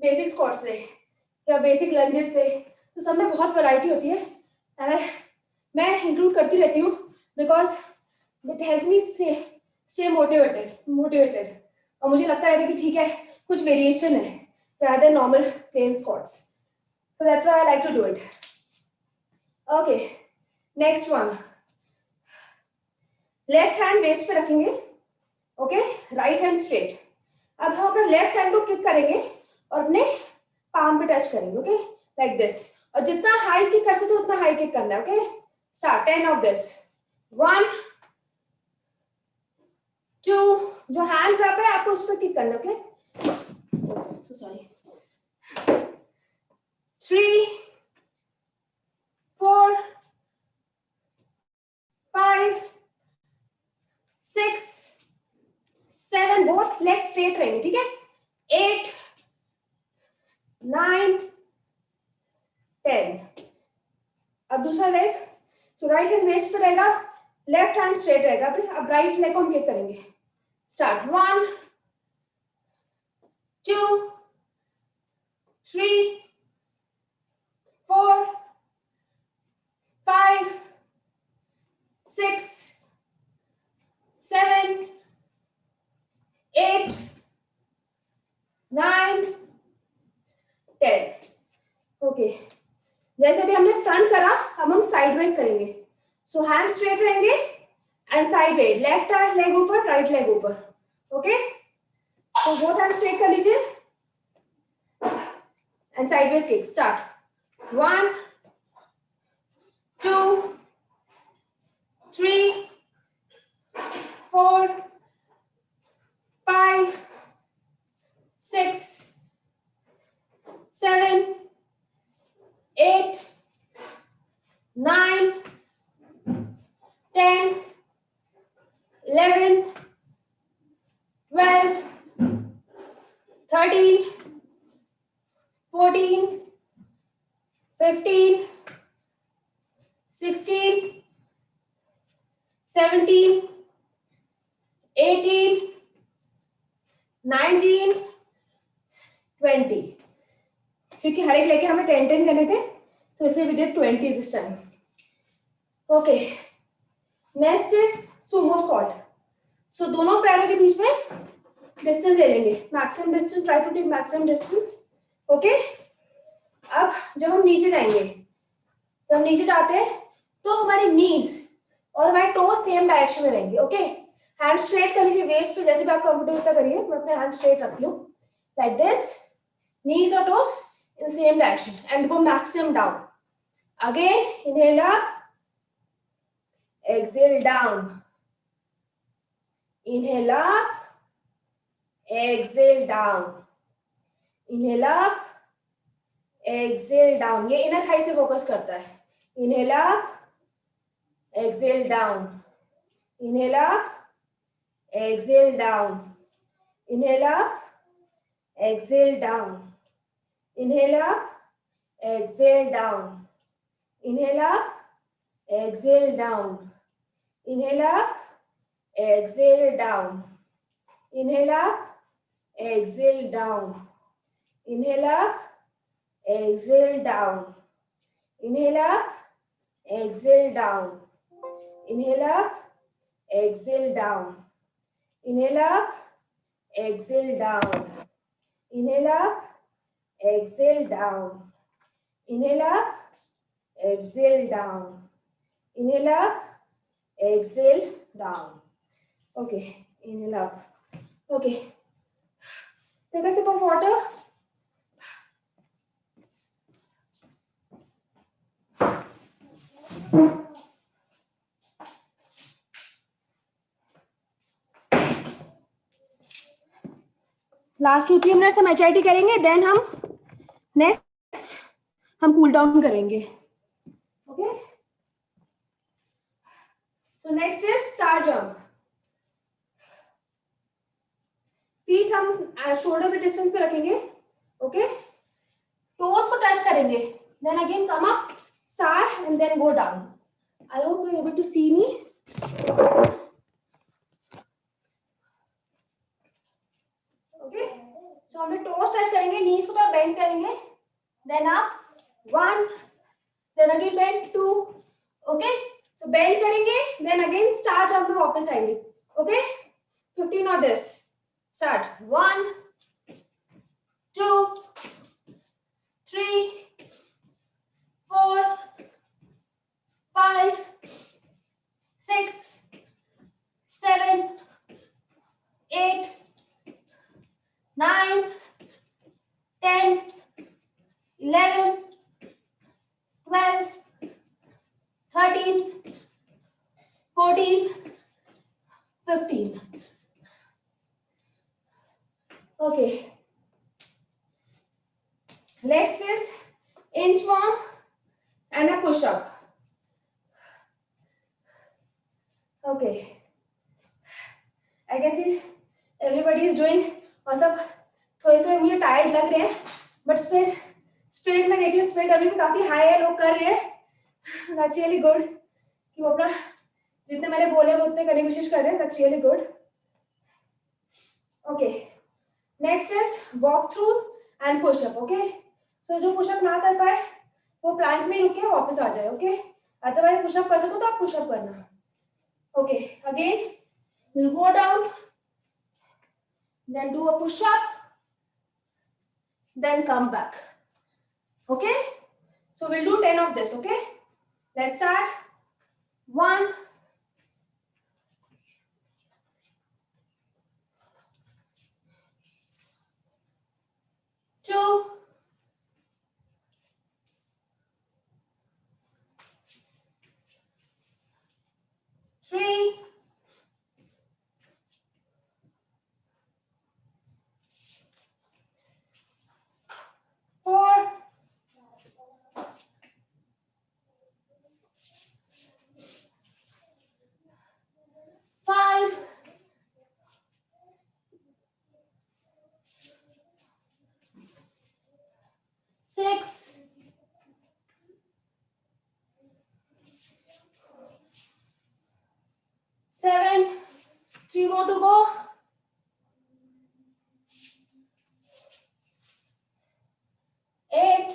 बेसिक स्क्वाट से या बेसिक लंजेस से, तो सब में बहुत वैरायटी होती है. मैं इंक्लूड करती रहती हूँ because it helps me stay motivated. और मुझे लगता है कि ठीक है कुछ वेरिएशन है rather than normal plain squats. So that's why I like to do it. Okay, next one. Left hand waist पे रखेंगे. Okay, right hand straight. अब हम अपने लेफ्ट हैंड को किक करेंगे और अपने पाम पे टच करेंगे. Okay, like this. और जितना हाई किक कर सकते हो उतना हाई किक करना है. Okay, start. 10 of this. 1, 2, जो हैंड्स आप है आपको उस पर किक करना. Okay, so sorry. 3, 4, 5, 6, 7, both leg straight रहेंगे. ठीक है, 8, 9, 10. अब दूसरा लेग, तो राइट हैंड वेस्ट पे रहेगा, लेफ्ट हैंड स्ट्रेट रहेगा. अब राइट लेग को हम किक करेंगे. स्टार्ट. 1, 2, 3, 4, 5, 6, 7, 8, 9, 10. ओके, जैसे भी हमने फ्रंट करा अब हम साइडवेज करेंगे. सो हैंड स्ट्रेट रहेंगे and side weight, left leg ऊपर, राइट लेग ऊपर. ओके, तो बोथ हैंड स्ट्रेट कर लीजिए एंड साइडवेज किक. स्टार्ट. 1 2 3 4 5 6 7 8 9 10 11 12 13 14 15 16 17 18 19 20. क्योंकि हर एक लेके हमें 10 10 करने थे, तो इसलिए we did 20 this time. Okay, next is sumo squat. So दोनों पैरों के बीच में डिस्टेंस ले लेंगे, maximum distance. Try to take maximum distance. Okay, अब जब हम नीचे जाएंगे, जब हम नीचे जाते हैं तो हमारी नीज और हमारे टोज सेम डायरेक्शन में रहेंगे. ओके, हैंड स्ट्रेट कर लीजिए वेस्ट पे, जैसे भी आप कंफर्टेबल होता करिए. मैं अपने हैंड स्ट्रेट रखती हूँ like this. Knees or toes in same direction and go maximum down. Again, inhale up, exhale down. Inhale up, exhale down. Inhale up, exhale down. ये inner thighs पे focus करता है. Inhale up, exhale down. Inhale up, exhale down. Inhale up, exhale down. Inhale up, exhale down. Inhale up, exhale down. Inhale up, exhale down. Inhale up, exhale down. Inhale up, exhale down. Inhale up, exhale down. Inhale up, exhale down. Inhale up, exhale down. Inhale up, exhale down. Inhale up, exhale down. Inhale up, exhale down. Okay, inhale up. Okay, take a sip of water. Last 2-3 minutes हम HIIT करेंगे, then हम next हम cool down करेंगे. Okay, so next is star jump. Feet हम shoulder के distance पे रखेंगे. Okay, toes को टच करेंगे, then again come up, star and then go down. I hope you are able to see me. Okay, so हम toes touch करेंगे, knees को थोड़ा बेंड करेंगे, then up 1, then again bend 2. Okay, सो bend करेंगे, then again star jump में वापस आएंगे. Okay, 15 of this. Start. 1 2 3 4 5 6 7 8 9 10 11 12 13 14 15. Okay, next is inchworm and a push up. Okay, I can see everybody is doing. और सब थोड़े थोड़े मुझे टायर्ड लग रहे हैं, बट स्पिरिट में देख रही हूँ, स्पिरिट अभी भी काफी हाई है, लोग कर रहे हैं. That's really good कि वो अपना जितने मैंने बोले वो उतने करने की कोशिश कर रहे हैं. That's really good. Okay, next is walk through and push up. Okay, so जो पुश अप ना कर पाए वो प्लैंक में रुक के वापस आ जाए. ओके, अदरवाइज पुश अप कर सको तो आप पुश अप करना. Okay, again we'll go down, then do a push up, then come back. Okay, so we'll do 10 of this. Okay, let's start. 1, 2, 3, 4, 5, 6, 7, 3 more to go, 8,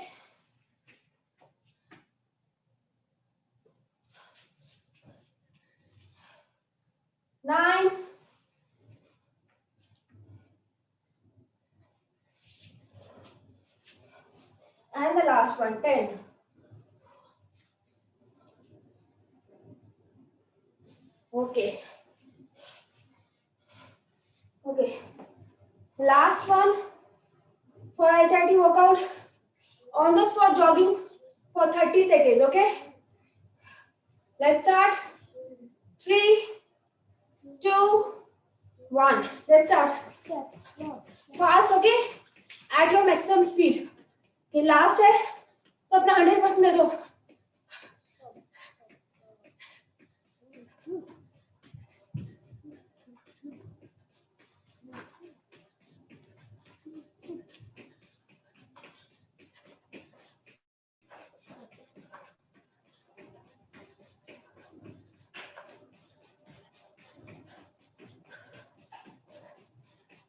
9, and the last one, 10. Okay. Okay. Last one for HIIT workout. On the spot jogging for 30 seconds. Okay. Let's start. 3, 2, 1. Let's start. Fast. Okay. At your maximum speed. ये last है तो अपना 100% दे दो.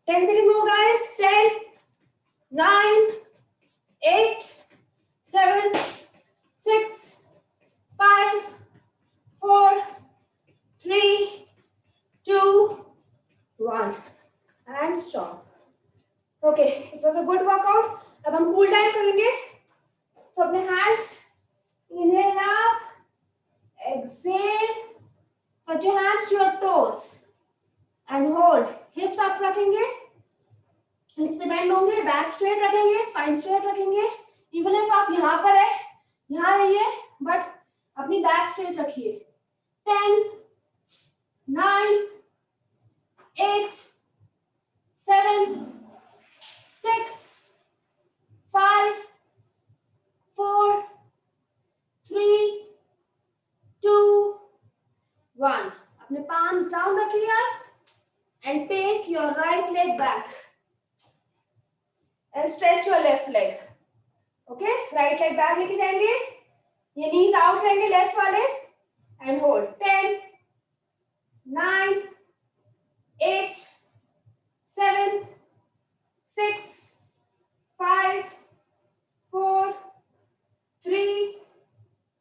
Ten seconds more, guys. 10, 9, 8, 7, 6, 5, 4, 3, 2, 1. And stop. Okay, it was a good workout. अब हम cool down करेंगे. तो अपने hands, inhale up, exhale. Put your hands to your toes and hold. Hips up रखेंगे. हिप से बेंड होंगे, बैक स्ट्रेट रखेंगे, spine straight रखेंगे. इवन इफ आप यहाँ पर है, यहाँ रहिए, बट अपनी बैक स्ट्रेट रखिए. 10, 9, 8, 7, 6, 5, 4, 3, 2, 1. अपने palms down रखिए and take your right leg back and stretch your left leg. Okay, right leg back लेके जाएंगे. ये knees out रहेंगे left वाले and hold. 10, 9, 8, 7, 6, 5, 4, 3,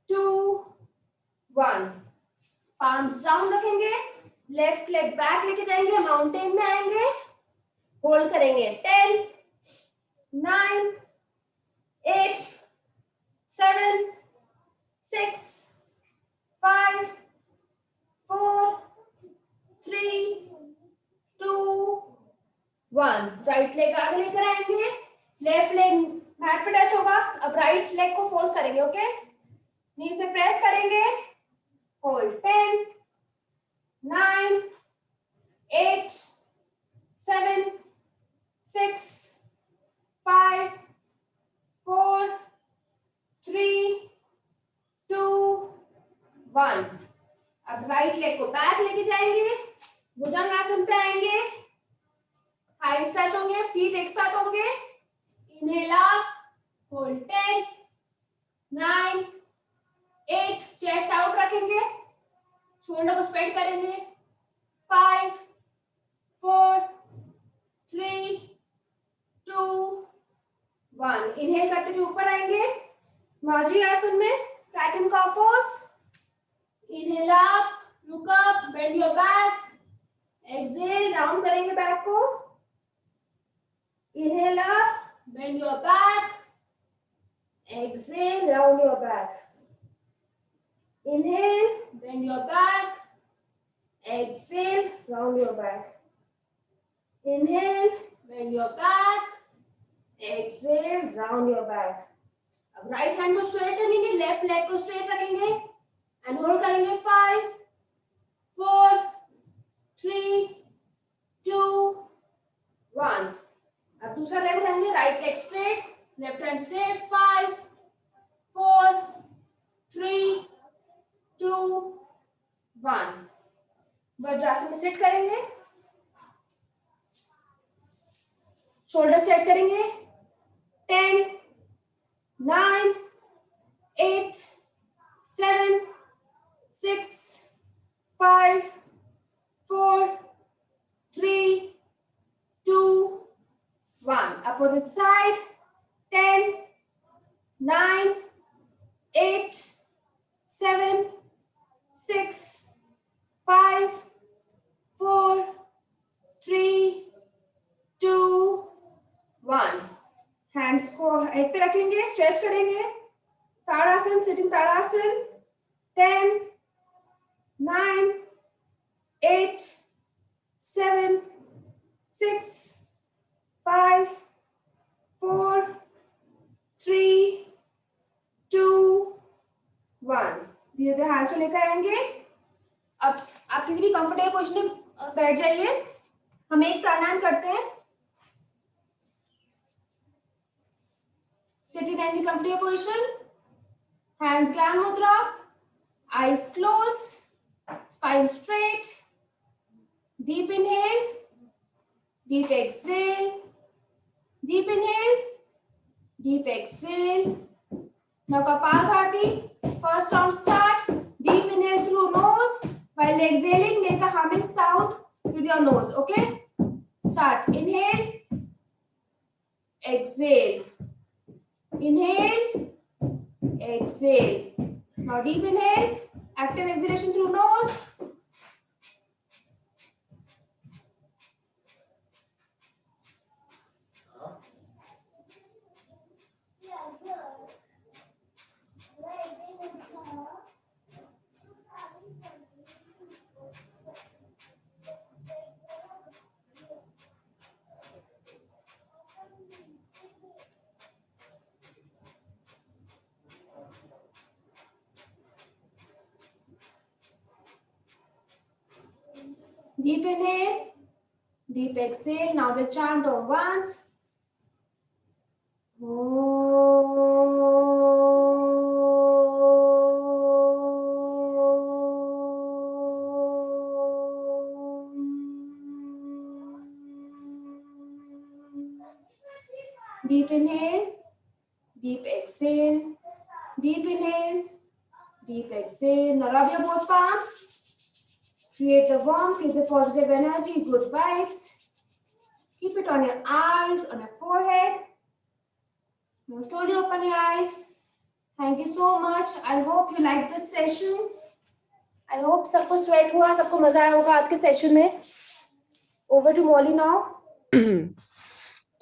2, 1. palms down रखेंगे, लेफ्ट लेग बैक लेके जाएंगे, माउंटेन में आएंगे, होल्ड करेंगे. 10, 9, 8, 7, 6, 5, 4, 3, 2, 1. राइट लेग आगे लेकर आएंगे, लेफ्ट लेग मैट पे टच होगा. अब राइट लेग को फोर्स करेंगे. ओके, नी से प्रेस करेंगे, होल्ड. 10, 9, 8, 7, 6, 5, 4, 3, 2, 1. अब राइट लेग को बैक लेके जाएंगे, भुजंग आसन पे आएंगे, थाइस टच होंगे, फीट एक साथ होंगे. Inhale up, hold. 10, 9, 8, chest out रखेंगे, शोल्डर को स्प्रेड करेंगे. 5, 4, 3, 2, 1. इनहेल करते हुए ऊपर आएंगे, माजी आसन में, flatten corpus. Inhale up, look up, bend your back. Exhale, round करेंगे बैक को. Inhale up, bend your back. Exhale, round your back. Inhale, bend your back. Exhale, round your back. Inhale, bend your back. Exhale, round your back. अब right hand को straight रखेंगे, left leg को straight रखेंगे and hold करेंगे 5 4 3 2 1. अब दूसरा leg उठाएंगे, right leg straight, left hand straight. 5 4 3 2 1. Vajrasana में सिट करेंगे, शोल्डर स्ट्रेच करेंगे. 10 9 8 7 6 5 4 3 2 1. Opposite side. 10 9 8 7 6 5 4 3 2 1. हैंड्स को हेड पे रखेंगे, स्ट्रेच करेंगे. ताड़ासन, सिटिंग ताड़ासन. 10 9 8 7 6 5 4 3 2 1. धीरे धीरे हैंड्स को लेकर आएंगे. अब आप किसी भी कंफर्टेबल पोजीशन में बैठ जाइए. हम एक प्राणायाम करते हैं. Sit in any comfortable position. Hands Gyan Mudra. Eyes closed. Spine straight. Deep inhale. Deep exhale. Deep inhale. Deep exhale. Now Kapalbhati. First round start. Deep inhale through nose. While exhaling, make a humming sound with your nose. Okay? Start. Inhale. Exhale. Inhale, exhale. Now deep inhale, active exhalation through nose. Deep inhale, deep exhale. Now the chant Om once. Deep inhale, deep exhale, deep inhale, deep exhale. Now rub your both palms. Create the warmth, create the positive energy, good vibes. Keep it on your eyes, on your forehead. Now slowly open your eyes. Thank you so much. I hope you liked this session. I hope सबको sweat हुआ, सबको मजा आया होगा आज के session में. Over to Molly now.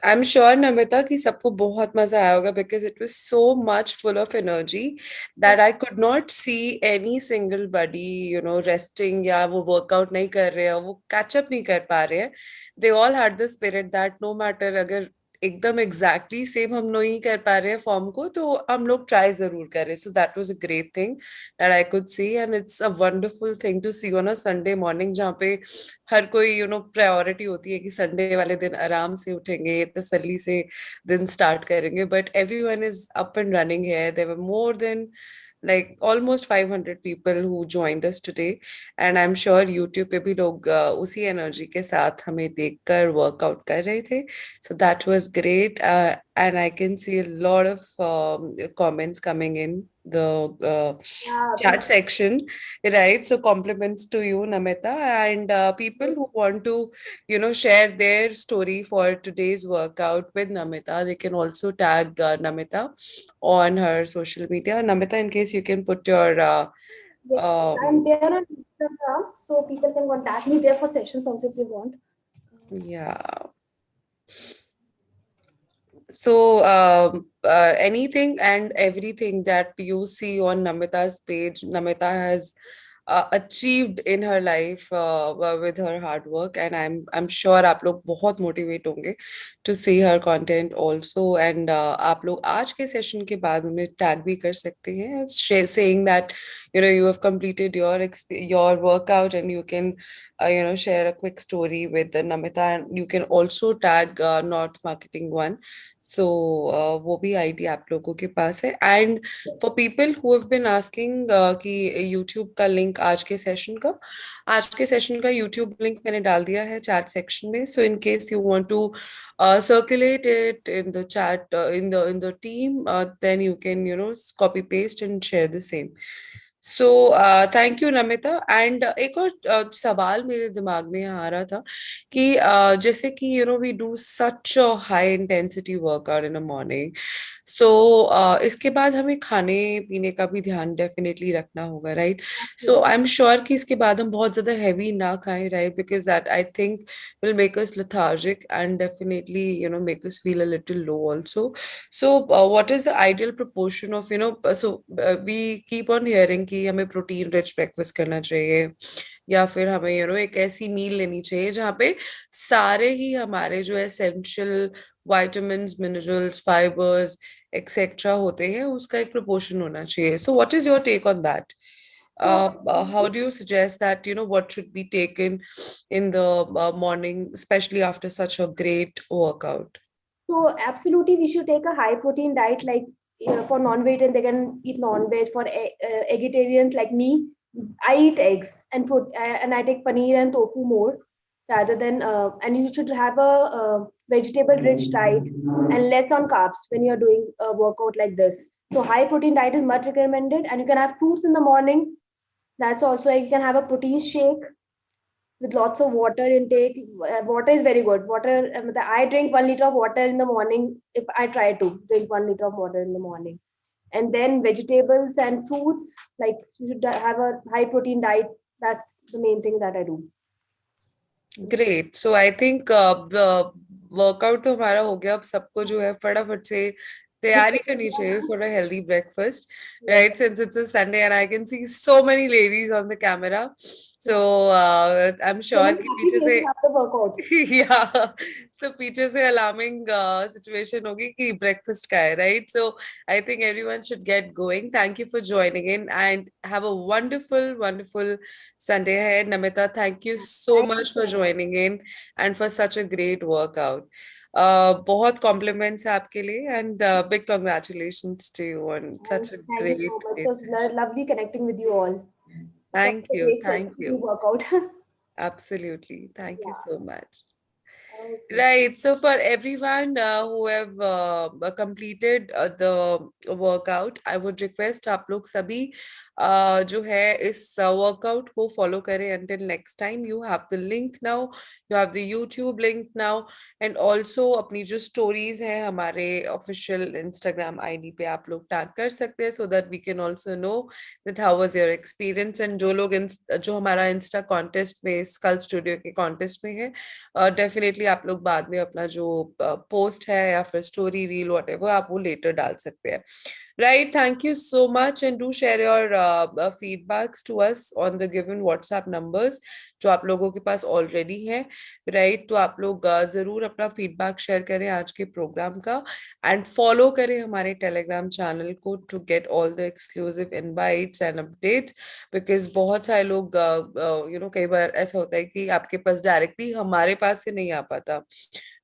I'm sure, Namita, कि सबको बहुत मजा आया होगा because it was so much full of energy that I could not see any single body, resting या वो workout नहीं कर रहे हैं, वो catch up नहीं कर पा रहे हैं. They all had the spirit that no matter अगर एकदम एग्जैक्टली सेम हम लोग ही कर पा रहे हैं फॉर्म को, तो हम लोग ट्राई जरूर कर रहे हैं. So that was a great thing that I could see, and it's a wonderful thing to see on a Sunday morning, जहाँ पे हर कोई प्रायोरिटी होती है कि संडे वाले दिन आराम से उठेंगे, तसल्ली से दिन स्टार्ट करेंगे. But everyone is up and running here. There were more than like almost 500 people who joined us today, and I'm sure YouTube पे भी लोग उसी एनर्जी के साथ हमें देखकर वर्कआउट कर रहे थे. So that was great, and I can see a lot of comments coming in the chat section, right? So compliments to you, Namita, and people who want to share their story for today's workout with Namita, they can also tag Namita on her social media. Namita, in case you can put your I'm there on Instagram, so people can contact me there for sessions also if they want. yeah. So, anything and everything that you see on Namita's page, Namita has achieved in her life with her hard work, and I'm sure आप लोग बहुत motivate होंगे to see her content also. And आप लोग आज के session के बाद उन्हें tag भी कर सकते हैं, saying that you have completed your workout, and you can share a quick story with Namita, and you can also tag North Marketing One. So वो भी आईडी आप लोगों के पास है. And for people who have been asking कि YouTube का link आज के सेशन का यूट्यूब लिंक मैंने डाल दिया है चैट सेक्शन में. So in case you want to circulate it in the chat, in the team, then you can copy paste and share the same. So thank you Namita. And एक और सवाल मेरे दिमाग में आ रहा था कि जैसे कि we do such a high intensity workout in the morning. So इसके बाद हमें खाने पीने का भी ध्यान डेफिनेटली रखना होगा, right? So I am sure कि इसके बाद हम बहुत ज्यादा हैवी ना खाएं, right? Because that I think will make us lethargic and definitely make us feel a little low also. So what is the ideal proportion of we keep on hearing कि हमें protein rich breakfast करना चाहिए, या फिर हमें एक ऐसी मील लेनी चाहिए जहाँ पे सारे ही हमारे जो essential vitamins, minerals, fibers, etc. होते हैं, उसका एक proportion होना चाहिए. So what is your take on that? How do you suggest that what should be taken in the morning, especially after such a great workout? So absolutely, we should take a high protein diet. Like for non-vegetarians, they can eat non-veg. For vegetarians like me, I eat eggs and I take paneer and tofu more rather than. And you should have a vegetable-rich diet and less on carbs when you're doing a workout like this. So high protein diet is much recommended, and you can have fruits in the morning. That's also you can have a protein shake with lots of water intake. Water is very good. Water, I drink 1 liter of water in the morning. If I try to drink 1 liter of water in the morning, and then vegetables and fruits, like you should have a high protein diet. That's the main thing that I do. Great. So I think workout तो हमारा हो गया. अब सबको जो है फटाफट से तैयारी करनी चाहिए for a healthy breakfast, right? Since it's a Sunday and I can see so many ladies on the camera. So I'm sure कि पीछे से after workout. yeah, so पीछे से alarming situation होगी कि breakfast का है, right? So I think everyone should get going. Thank you for joining in and have a wonderful, wonderful Sunday ahead. Namita, thank you so much for joining in and for such a great workout. बहुत compliments है आपके लिए, and big congratulations to you on such a Thank you so much. It was lovely connecting with you all. Thank you. Thank you. Workout. Absolutely. Thank you so much. Okay. Right. So for everyone who have completed the workout, I would request आप लोग सभी जो है इस workout को follow करें. Until next time, you have the link now, you have the YouTube link now, and also अपनी जो stories है हमारे official Instagram ID पे आप लोग tag कर सकते हैं, so that we can also know that how was your experience. And जो लोग जो हमारा Insta contest में Sculpt Studio के contest में है, डेफिनेटली आप लोग बाद में अपना जो पोस्ट है या फिर स्टोरी रील व्हाटएवर आप वो लेटर डाल सकते हैं. Right, thank you so much, and do share your feedbacks to us on the given WhatsApp numbers जो आप लोगों के पास ऑलरेडी है, राइट? तो आप लोग जरूर अपना फीडबैक शेयर करें आज के प्रोग्राम का, एंड फॉलो करें हमारे टेलीग्राम चैनल को to get all the exclusive invites and updates. Because बहुत सारे लोग कई बार ऐसा होता है कि आपके पास डायरेक्टली हमारे पास से नहीं आ पाता,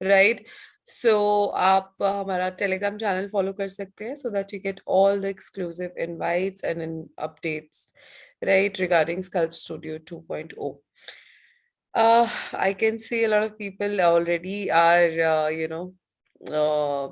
राइट? So आप हमारा टेलीग्राम चैनल फॉलो कर सकते हैं, so that you get all the exclusive invites and updates, right, regarding Sculpt Studio 2.0. I can see a lot of people already are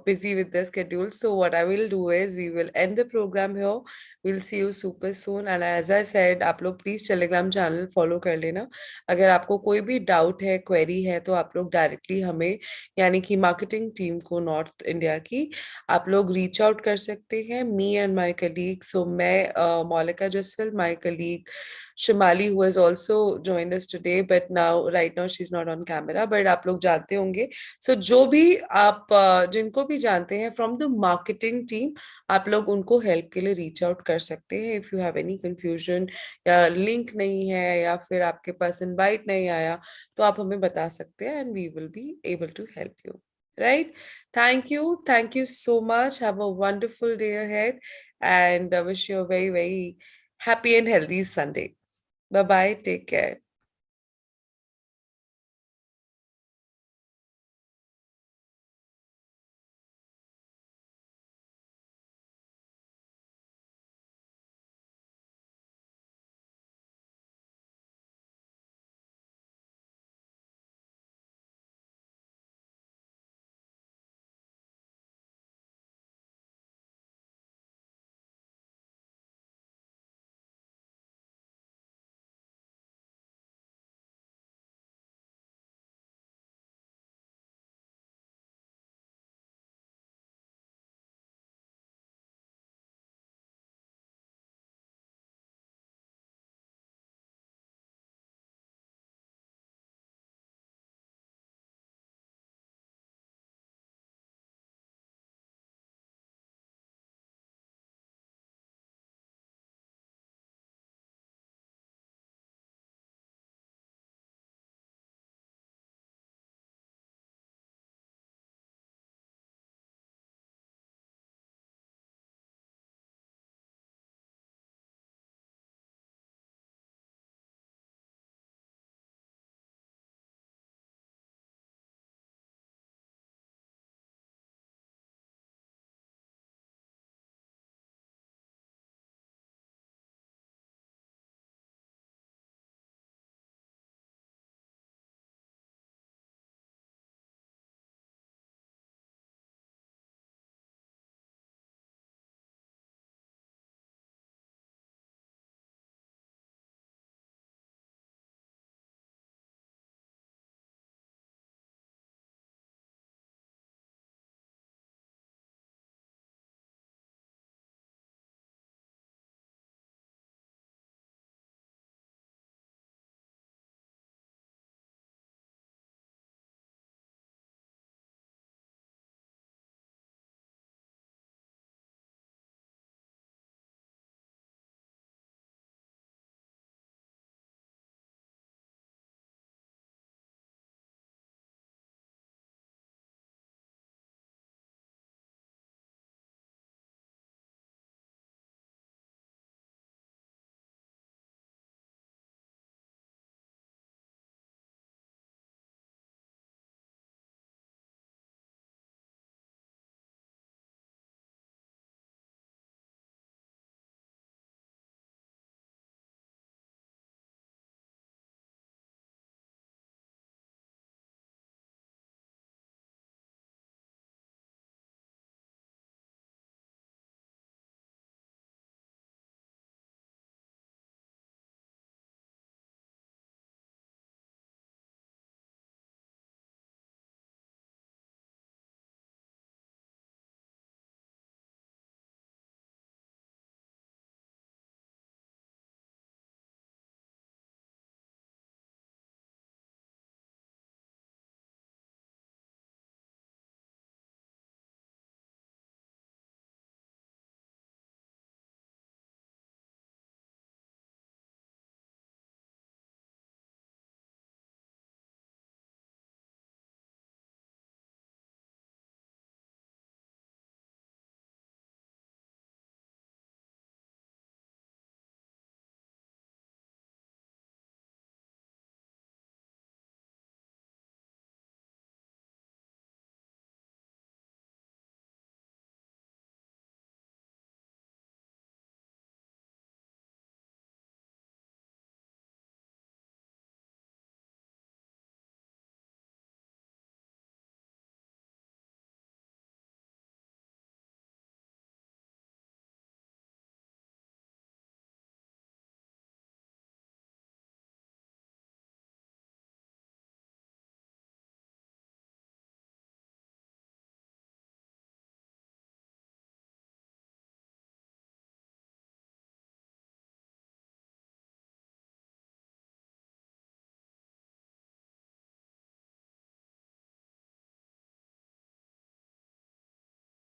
busy with their schedule. So what I will do is we will end the program here we'll see you super soon. And as I said, आप लोग please Telegram channel follow कर लेना. अगर आपको कोई भी doubt है, query है, तो आप लोग डायरेक्टली हमें, यानी कि मार्केटिंग टीम को, नॉर्थ इंडिया की, आप लोग रीच आउट कर सकते हैं. Me and my colleague, so मैं, Maulika Jasal, my colleague Shimali, who has also joined us today, but now right now she's not on camera, but आप लोग जानते होंगे. So जो भी आप जिनको भी जानते हैं from the marketing team, आप लोग उनको हेल्प के लिए रीच आउट कर सकते हैं. If you have any confusion, या लिंक नहीं है, या फिर आपके पास इनवाइट नहीं आया, तो आप हमें बता सकते हैं, and we will be able to help you. Right? Thank you so much. Have a wonderful day ahead, and I wish you a very, very happy and healthy Sunday. Bye bye. Take care.